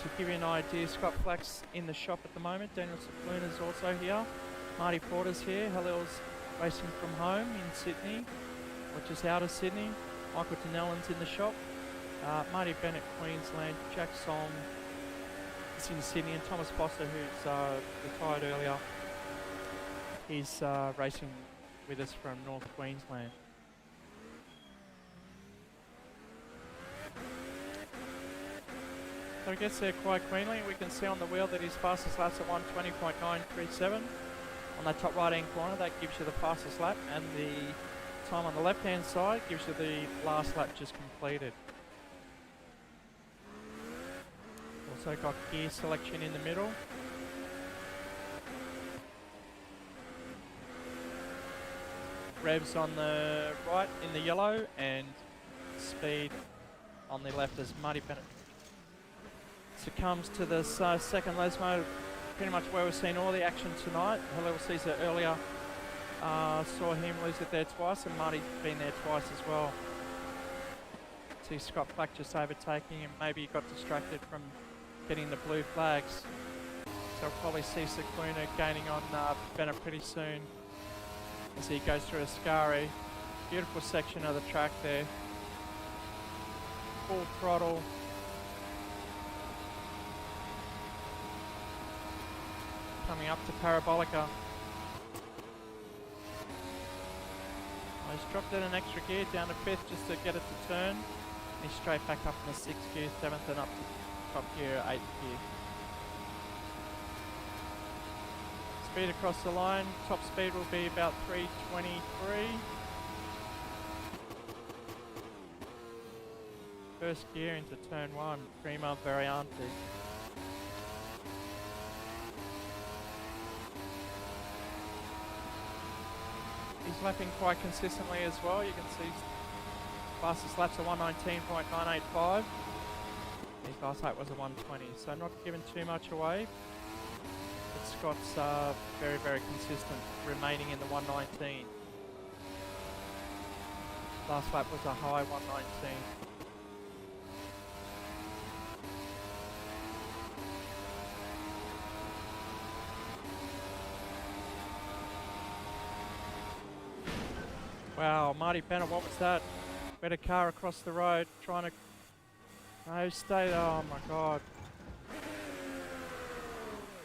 To give you an idea, Scott Flack's in the shop at the moment, Daniel Cicluna's also here, Marty Porter's here, Halil's racing from home in Sydney, or just out of Sydney, Michael Denellen's in the shop, Marty Bennett, Queensland, Jack Song is in Sydney, and Thomas Foster, who's retired earlier, he's racing with us from North Queensland. So he gets there quite cleanly. We can see on the wheel that his fastest lap's at 1:20.937. On that top right hand corner, that gives you the fastest lap, and the time on the left hand side gives you the last lap just completed. Also got gear selection in the middle. Revs on the right in the yellow, and speed on the left as Marty Bennett succumbs to this second Lesmo, pretty much where we've seen all the action tonight. Hello Caesar earlier saw him lose it there twice, and Marty's been there twice as well. See Scott Flack just overtaking him. Maybe he got distracted from getting the blue flags. So we'll probably see Cicluna gaining on Bennett pretty soon as he goes through Ascari. Beautiful section of the track there. Full throttle. Coming up to Parabolica. He's dropped in an extra gear down to 5th just to get it to turn. And he's straight back up in the 6th gear, 7th, and up to top gear, 8th gear. Speed across the line. Top speed will be about 323. First gear into turn 1, Prima Variante. He's lapping quite consistently as well. You can see his fastest laps are 1:19.985. His last lap was a 1:20, so not giving too much away. But Scott's very, very consistent, remaining in the 1:19. Last lap was a high 1:19. Wow, Marty Bennett, what was that? Better car across the road, trying to... No, stay... Oh my God.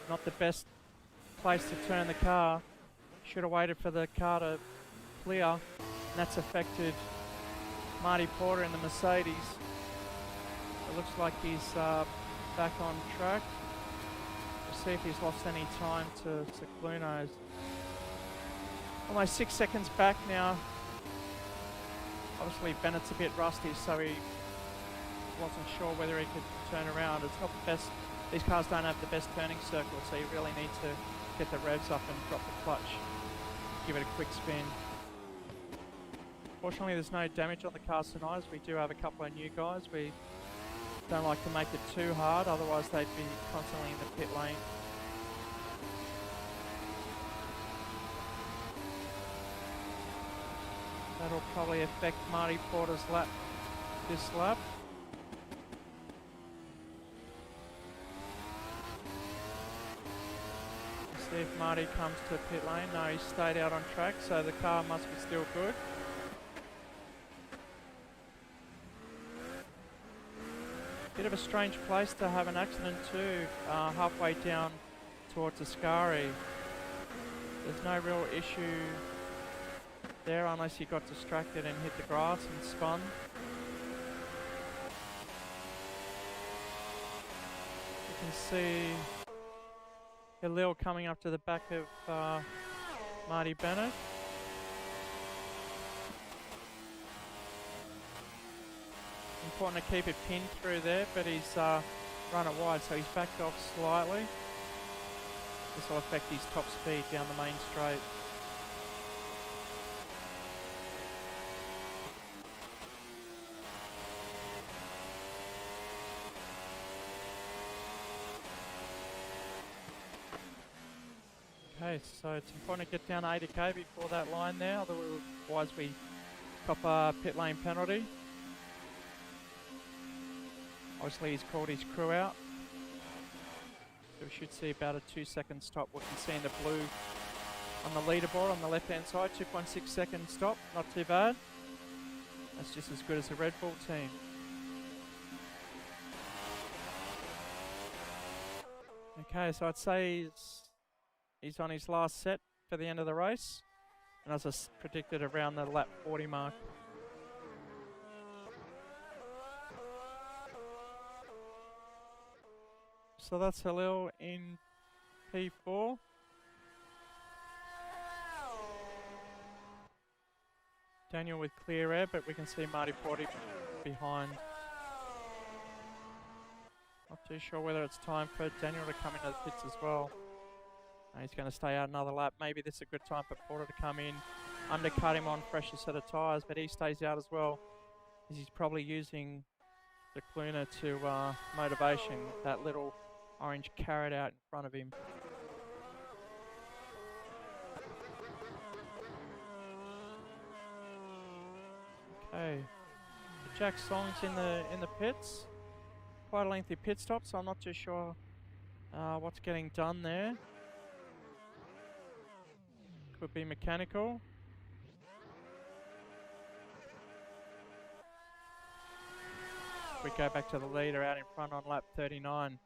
Not the best place to turn the car. Should have waited for the car to clear. And that's affected Marty Porter in the Mercedes. It looks like he's back on track. We'll see if he's lost any time to Cicluno's. Almost 6 seconds back now. Obviously Bennett's a bit rusty, so he wasn't sure whether he could turn around. It's not the best, these cars don't have the best turning circle, so you really need to get the revs up and drop the clutch. Give it a quick spin. Fortunately there's no damage on the cars tonight, as we do have a couple of new guys. We don't like to make it too hard, otherwise they'd be constantly in the pit lane. That'll probably affect Marty Porter's lap, this lap. See if Marty comes to pit lane. No, he stayed out on track, so the car must be still good. Bit of a strange place to have an accident too, halfway down towards Ascari. There's no real issue there unless he got distracted and hit the grass and spun. You can see Khalil coming up to the back of Marty Bennett. Important to keep it pinned through there, but he's run it wide, so he's backed off slightly. This will affect his top speed down the main straight. Okay, so it's important to get down 80k before that line there, otherwise we cop a pit lane penalty. Obviously he's called his crew out. So we should see about a 2-second stop. We can see in the blue on the leaderboard on the left hand side, 2.6 second stop, not too bad. That's just as good as the Red Bull team. Okay, so I'd say he's on his last set for the end of the race. And as I predicted, around the lap 40 mark. So that's Halil in P4. Daniel with clear air, but we can see Marty Porty behind. Not too sure whether it's time for Daniel to come into the pits as well. No, he's going to stay out another lap. Maybe this is a good time for Porter to come in, undercut him on fresher set of tyres, but he stays out as well. He's probably using the Cluna to motivation, that little orange carrot out in front of him. Okay, Jack Song's in the pits. Quite a lengthy pit stop, so I'm not too sure what's getting done there. Could be mechanical. We go back to the leader out in front on lap 39.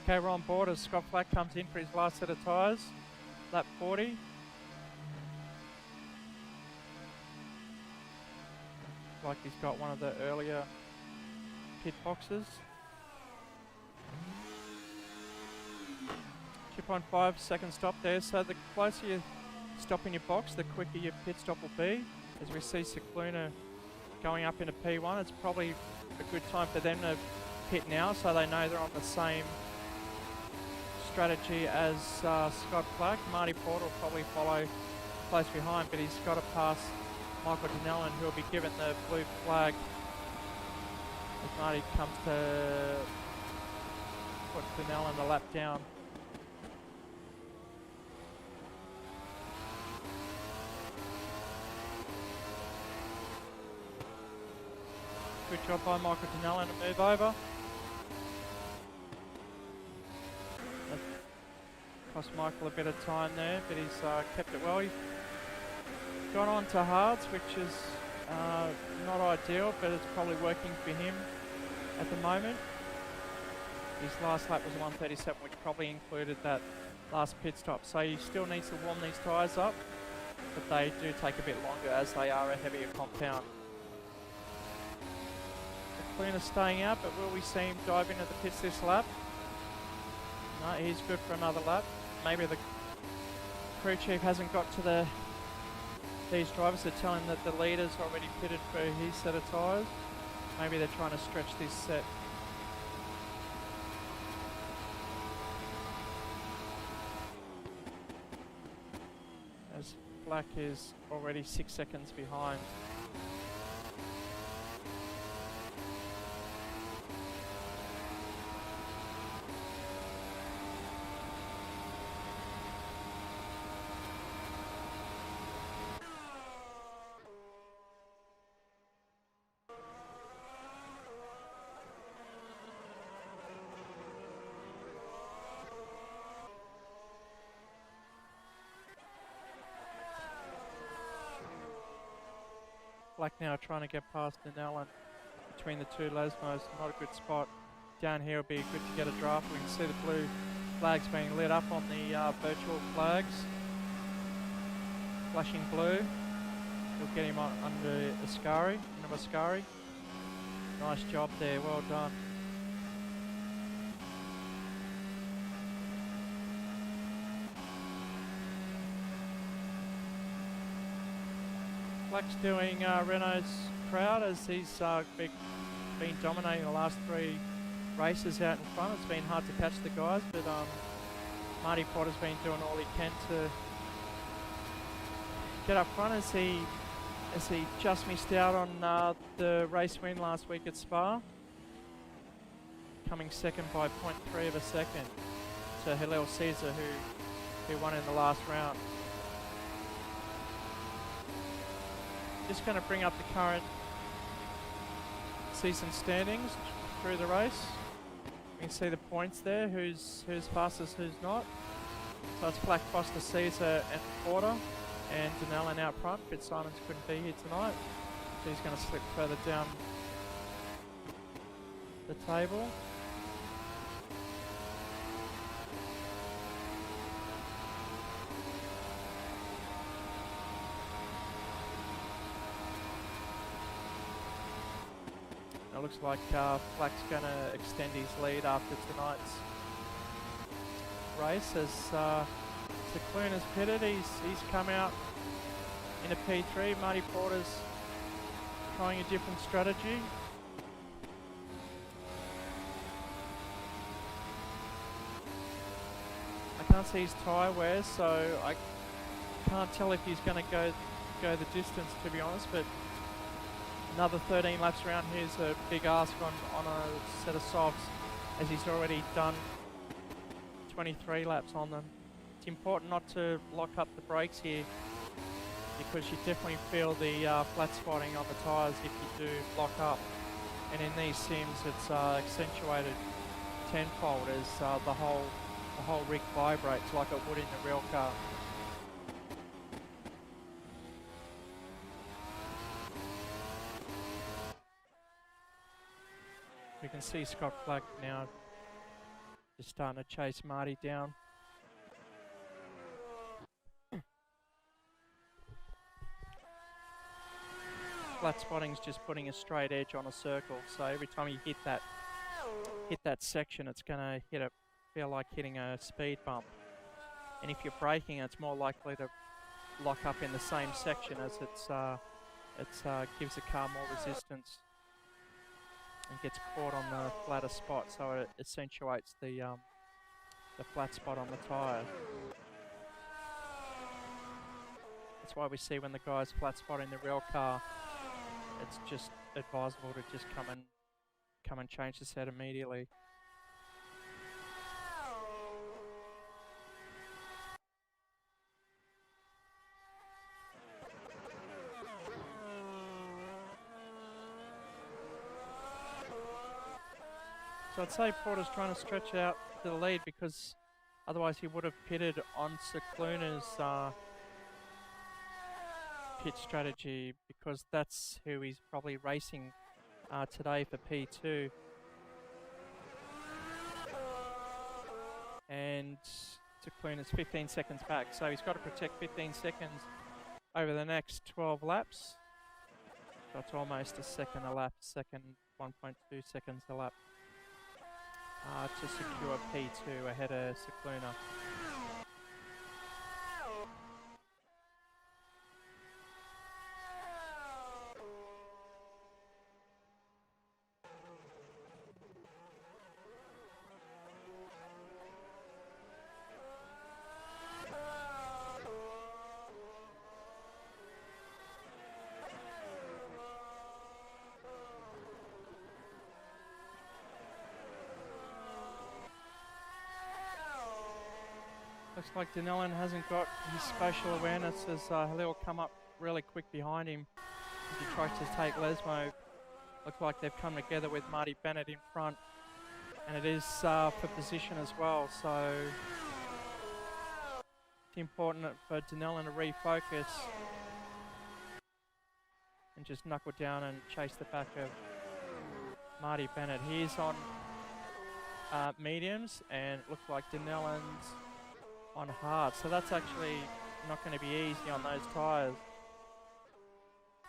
Okay, we're on board as Scott Flack comes in for his last set of tyres. Lap 40. Like he's got one of the earlier pit boxes. 2.5 second stop there. So the closer you stop in your box, the quicker your pit stop will be. As we see Cicluna going up into P1, it's probably a good time for them to pit now so they know they're on the same strategy as Scott Flack. Marty Porter will probably follow close behind, but he's got to pass Michael Denellen, who will be given the blue flag as Marty comes to put Denellen a lap down. Good job by Michael Denellen to move over. Cost Michael a bit of time there, but he's kept it well. He's gone on to hards, which is not ideal, but it's probably working for him at the moment. His last lap was 1:37, which probably included that last pit stop. So he still needs to warm these tyres up, but they do take a bit longer as they are a heavier compound. The Cluna's staying out, but will we see him dive into the pits this lap? No, he's good for another lap. Maybe the crew chief hasn't got to these drivers. They're telling that the leader's already pitted for his set of tyres. Maybe they're trying to stretch this set. As Black is already 6 seconds behind. Black now trying to get past Denellen between the two Lesmos. Not a good spot. Down here would be good to get a draft. We can see the blue flags being lit up on the virtual flags. Flashing blue. We'll get him under Ascari. Nice job there. Well done. Black's doing Renault's crowd as he's been dominating the last 3 races out in front. It's been hard to catch the guys, but Marty Potter's been doing all he can to get up front as he just missed out on the race win last week at Spa, coming second by 0.3 of a second to Hillel Caesar, who won in the last round. Just going to bring up the current season standings through the race. We You can see the points there, who's fastest, who's not. So it's Black Foster, Caesar and Porter, and Denellen out front. Fitzsimons couldn't be here tonight, so he's going to slip further down the table. It looks like Flack's going to extend his lead after tonight's race as Cicluna's pitted. He's come out in a P3. Marty Porter's trying a different strategy. I can't see his tyre wear, so I can't tell if he's going to go the distance, to be honest, but another 13 laps around here's a big ask on a set of softs, as he's already done 23 laps on them. It's important not to lock up the brakes here, because you definitely feel the flat spotting on the tyres if you do lock up. And in these sims, it's accentuated tenfold as the whole rig vibrates like it would in the real car. We can see Scott Flack now just starting to chase Marty down. Flat spotting's just putting a straight edge on a circle, so every time you hit that section, it's going to feel like hitting a speed bump. And if you're braking, it's more likely to lock up in the same section, as it gives the car more resistance and gets caught on the flatter spot, so it accentuates the flat spot on the tyre. That's why we see when the guy's flat spot in the real car, it's just advisable to just come and change the set immediately. So I'd say Porter's trying to stretch out to the lead, because otherwise he would have pitted on Cicluna's pit strategy, because that's who he's probably racing today for P2. And Cicluna's 15 seconds back, so he's got to protect 15 seconds over the next 12 laps. So it's almost a second a lap, 1.2 seconds a lap. To secure P2 ahead of Cicluna. Looks like Denellen hasn't got his spatial awareness, as Halil come up really quick behind him as he tries to take Lesmo. Look like they've come together with Marty Bennett in front, and it is for position as well, so it's important for Denellen to refocus and just knuckle down and chase the back of Marty Bennett. He's on mediums, and it looks like Denellen's on hard, so that's actually not going to be easy on those tyres,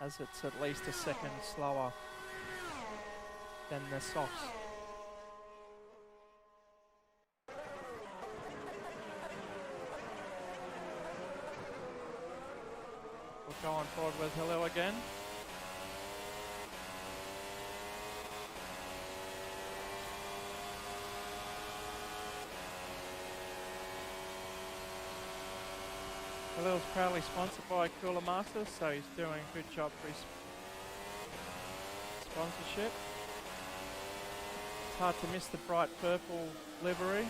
as it's at least a second slower than the softs. We'll go on forward with Halil again. Halil's proudly sponsored by Cooler Masters, so he's doing a good job for his sponsorship. It's hard to miss the bright purple livery,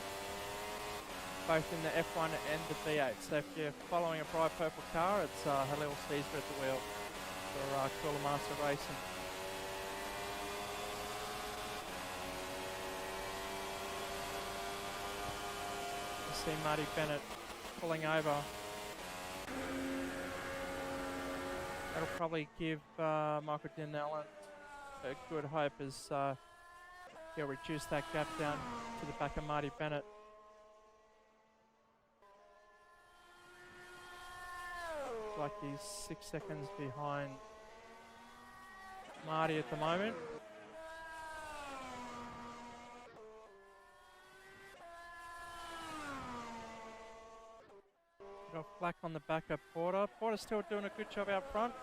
both in the F1 and the V8. So if you're following a bright purple car, it's Halil Caesar at the wheel for Cooler Master Racing. see Marty Bennett pulling over. That'll probably give Michael Denellen a good hope as he'll reduce that gap down to the back of Marty Bennett. Looks like he's 6 seconds behind Marty at the moment. Got Flack on the back of Porter. Porter's still doing a good job out front.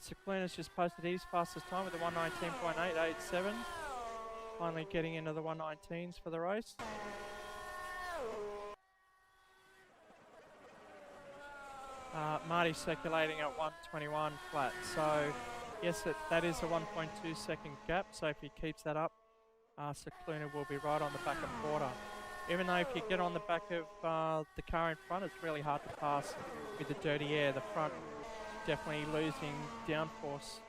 Cicluna's just posted his fastest time with the 119.887. Finally getting into the 119s for the race. Marty circulating at 121 flat. So yes, that is a 1.2 second gap. So if he keeps that up, Cicluna will be right on the back of Porter. Even though if you get on the back of the car in front, it's really hard to pass with the dirty air. The front definitely losing downforce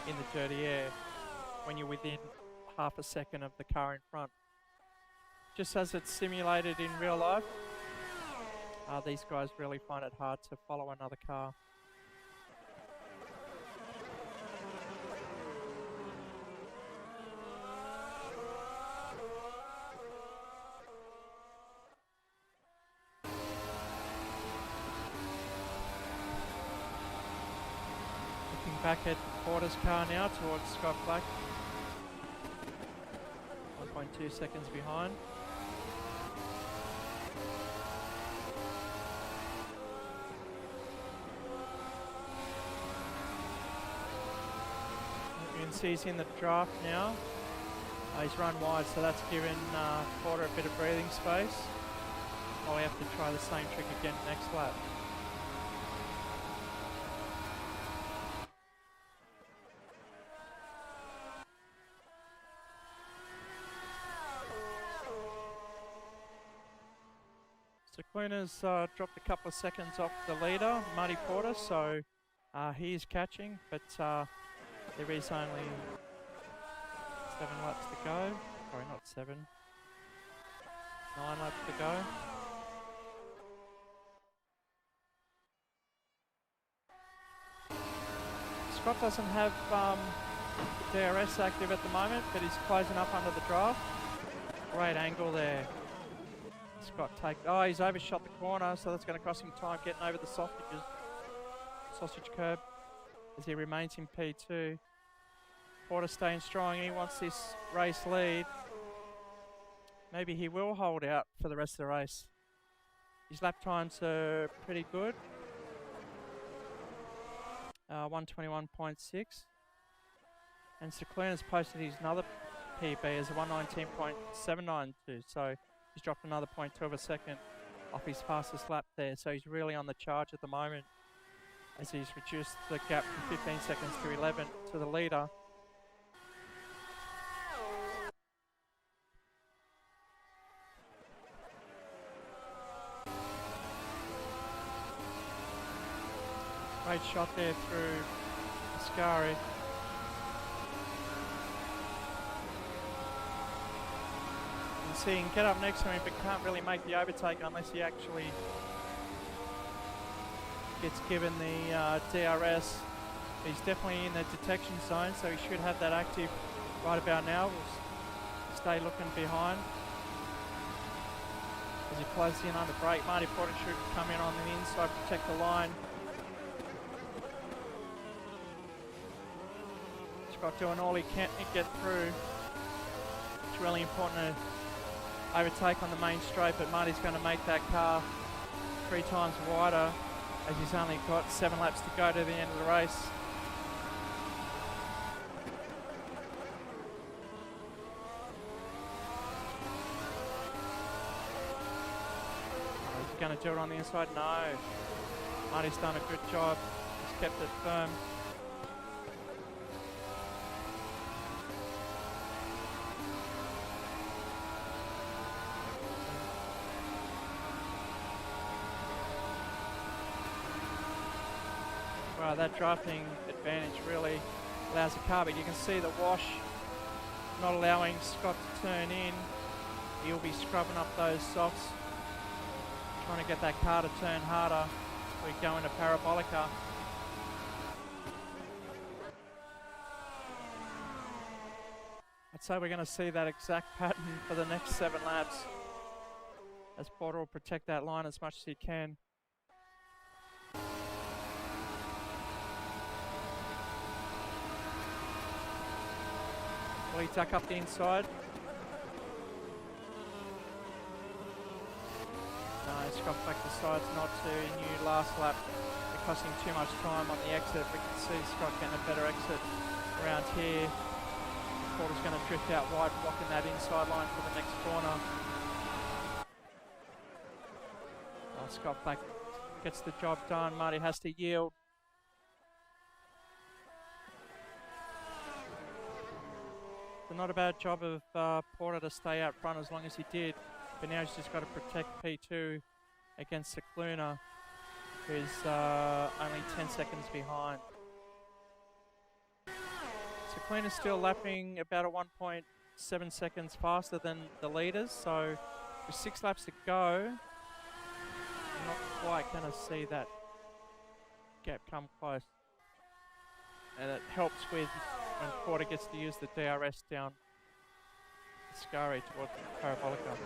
in the dirty air when you're within half a second of the car in front. Just as it's simulated in real life, these guys really find it hard to follow another car. Back at Porter's car now towards Scott Flack. 1.2 seconds behind. You can see he's in the draft now. He's run wide, so that's given Porter a bit of breathing space. I'll have to try the same trick again next lap. Cicluna's dropped a couple of seconds off the leader, Marty Porter, so he is catching, but there is only 7 laps to go. Sorry, not 7. 9 laps to go. Scott doesn't have DRS active at the moment, but he's closing up under the draft. Great angle there. Scott he's overshot the corner, so that's going to cost him time getting over the sausage curb as he remains in P2. Porter staying strong. He wants this race lead. Maybe he will hold out for the rest of the race. His lap times are pretty good. 121.6. And Cicluna's posted his another PB as a 119.792. So he's dropped another 0.2 of a second off his fastest lap there. So he's really on the charge at the moment as he's reduced the gap from 15 seconds to 11 to the leader. Great shot there through Ascari. You can see he can get up next to him but can't really make the overtake unless he actually gets given the DRS. He's definitely in the detection zone, so he should have that active right about now. We'll stay looking behind. As he closes in under brake, Marty Porter should come in on the inside, protect the line. Scott doing all he can to get through. It's really important to overtake on the main straight, but Marty's going to make that car 3 times wider as he's only got 7 laps to go to the end of the race. Is he going to do it on the inside? No. Marty's done a good job. He's kept it firm. Wow, that drafting advantage really allows the car, but you can see the wash not allowing Scott to turn in. He'll be scrubbing up those softs, trying to get that car to turn harder. We go into Parabolica. I'd say we're going to see that exact pattern for the next 7 laps, as Porter will protect that line as much as he can. Will he duck up the inside? No, Scott back decides not to. He knew last lap it cost him too much time on the exit. We can see Scott getting a better exit around here. Porter's going to drift out wide, blocking that inside line for the next corner. Scott Black gets the job done. Marty has to yield. So not a bad job of Porter to stay out front as long as he did. But now he's just got to protect P2 against Cicluna, who's only 10 seconds behind. Cicluna's still lapping about a 1.7 seconds faster than the leaders. So with 6 laps to go, I'm not quite going to see that gap come close. And it helps with when Porter gets to use the DRS down Ascari towards Parabolica.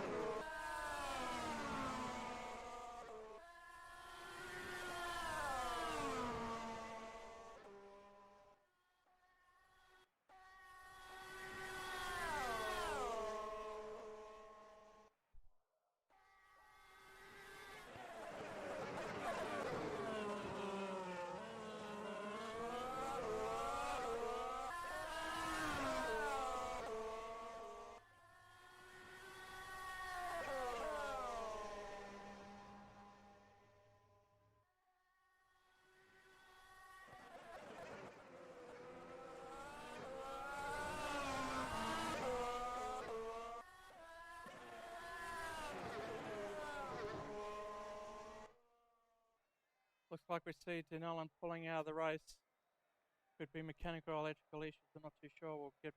Looks like we see Denellen pulling out of the race. Could be mechanical or electrical issues, I'm not too sure. We'll get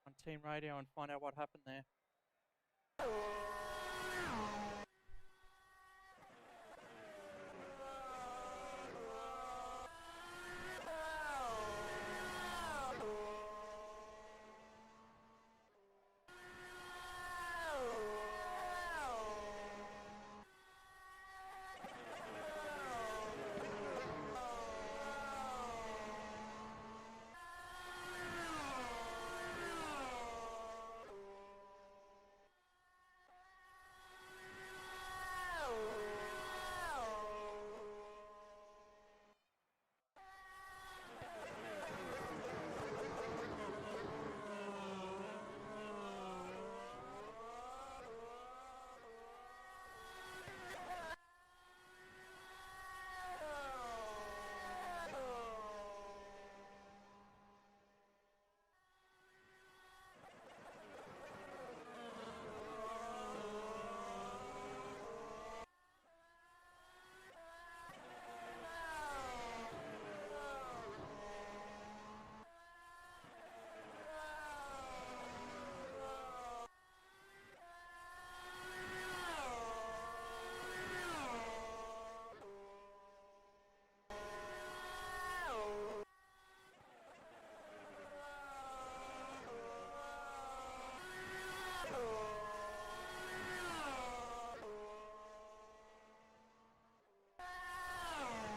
on team radio and find out what happened there.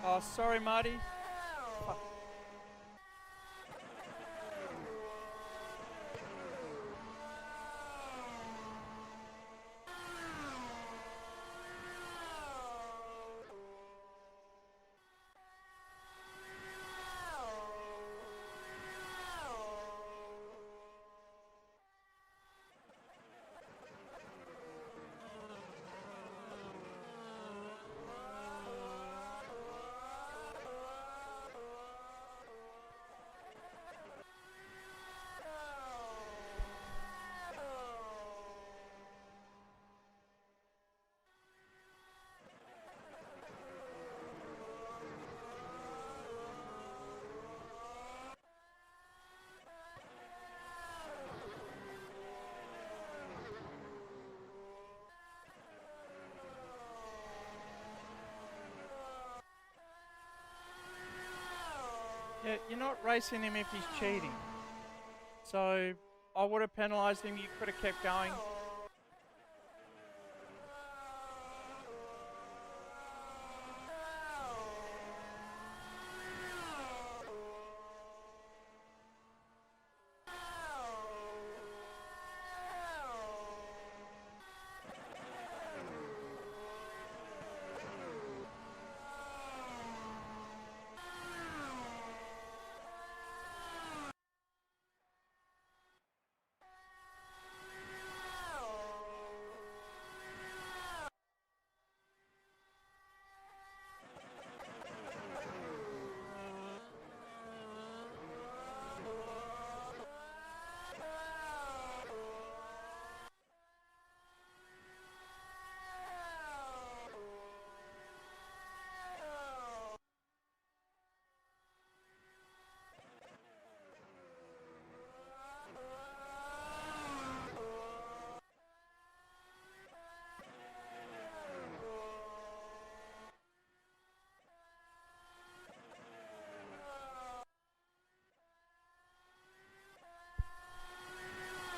Oh, sorry, Marty. Yeah, you're not racing him if he's cheating. So I would have penalised him. You could have kept going.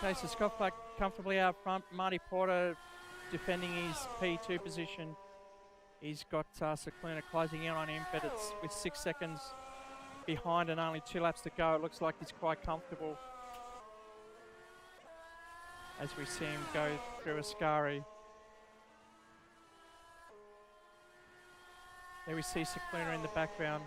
Okay, so Scott Flack comfortably out front. Marty Porter defending his P2 position. He's got Cicluna closing in on him, but it's with 6 seconds behind and only 2 laps to go. It looks like he's quite comfortable as we see him go through Ascari. There we see Cicluna in the background.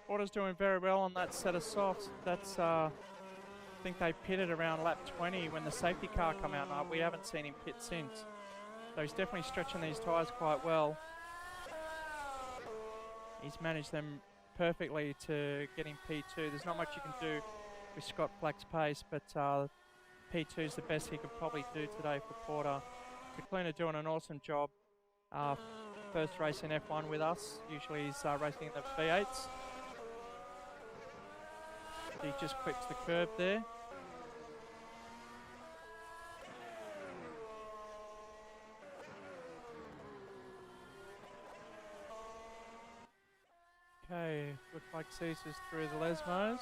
Porter's doing very well on that set of softs. That's, I think they pitted around lap 20 when the safety car come out. We haven't seen him pit since. So he's definitely stretching these tyres quite well. He's managed them perfectly to get in P2. There's not much you can do with Scott Flack's pace, but P2 is the best he could probably do today for Porter. Cicluna doing an awesome job. First race in F1 with us. Usually he's racing in the V8s. He just clips the curb there. Okay, looks like Caesar's through the Lesmos.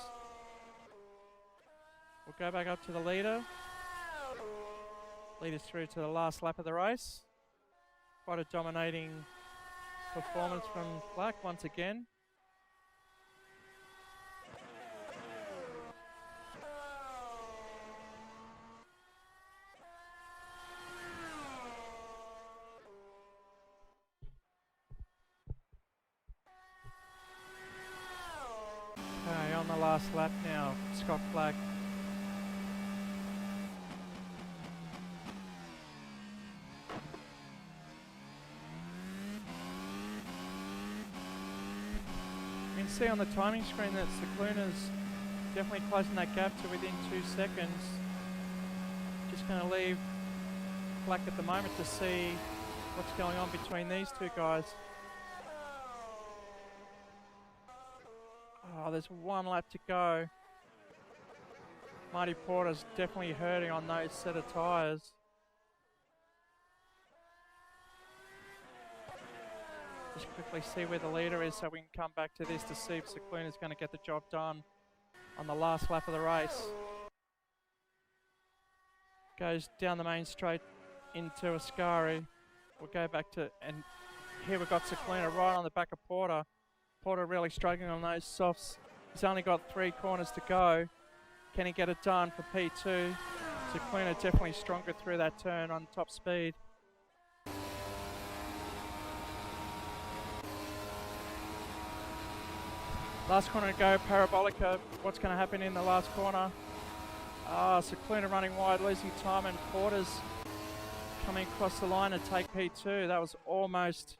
We'll go back up to the leader. Lead us through to the last lap of the race. Quite a dominating performance from Flack once again. Okay, on the last lap now, Scott Flack. You can see on the timing screen that Cicluna's definitely closing that gap to within 2 seconds. Just going to leave Flack at the moment to see what's going on between these two guys. Oh, there's 1 lap to go. Marty Porter's definitely hurting on those set of tyres. Just quickly see where the leader is so we can come back to this to see if Cicluna's going to get the job done on the last lap of the race. Goes down the main straight into Ascari. We'll go back to, and here we've got Cicluna right on the back of Porter. Porter really struggling on those softs. He's only got 3 corners to go. Can he get it done for P2? Cicluna definitely stronger through that turn on top speed. Last corner to go, Parabolica. What's going to happen in the last corner? Cicluna running wide, losing time, and Porter's coming across the line to take P2. That was almost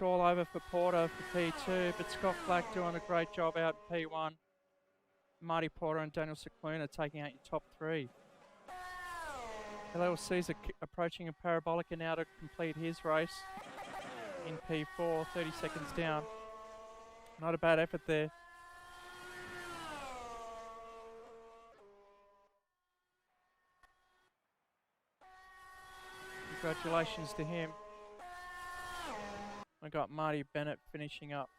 all over for Porter for P2, but Scott Flack doing a great job out in P1. Marty Porter and Daniel Cicluna taking out your top 3. Little Caesar approaching a Parabolica now to complete his race. in P4, 30 seconds down. Not a bad effort there. Congratulations to him. We got Marty Bennett finishing up.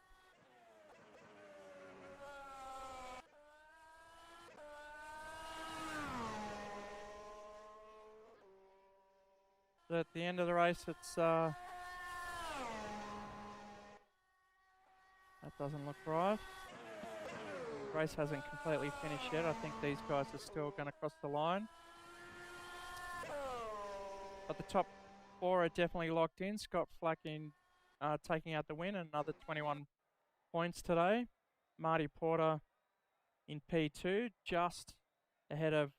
So at the end of the race, it's that doesn't look right. The race hasn't completely finished yet. I think these guys are still going to cross the line. But the top four are definitely locked in. Scott Flack taking out the win, another 21 points today. Marty Porter in P2, just ahead of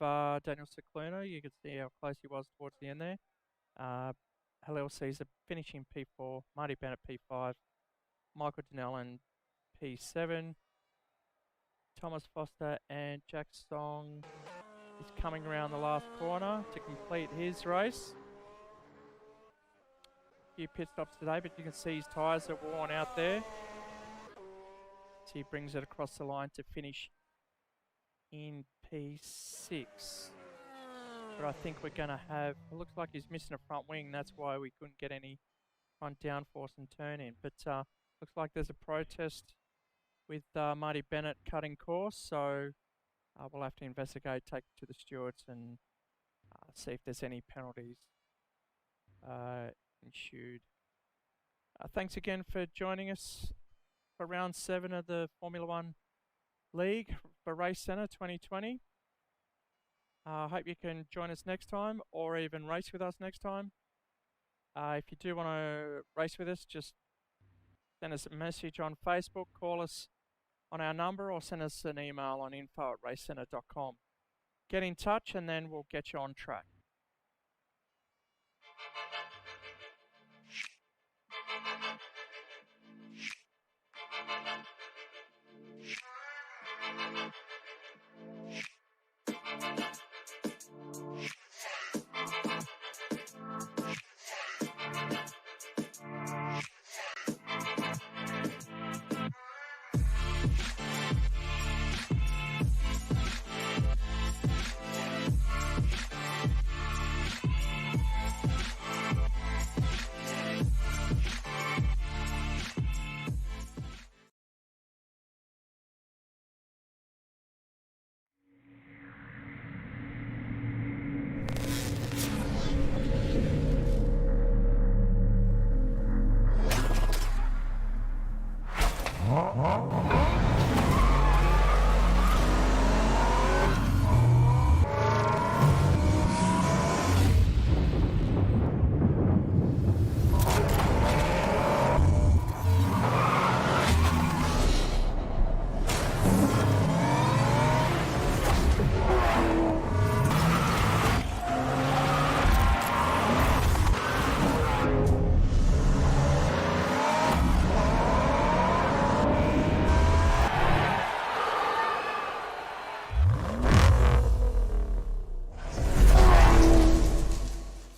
Daniel Cicluna. You can see how close he was towards the end there. Halil Caesar finishing P4, Marty Bennett P5, Michael Donnellan P7. Thomas Foster and Jack Song is coming around the last corner to complete his race. A few pit stops today, but you can see his tyres are worn out there. So he brings it across the line to finish in P6. But I think we're going to have, it looks like he's missing a front wing. That's why we couldn't get any front downforce and turn in. But looks like there's a protest with Marty Bennett cutting course. So we'll have to investigate, take it to the stewards and see if there's any penalties ensued. Thanks again for joining us for round 7 of the Formula One League for Race Centre 2020. I hope you can join us next time or even race with us next time. If you do want to race with us, just send us a message on Facebook, call us on our number, or send us an email on info@racecentre.com. Get in touch and then we'll get you on track.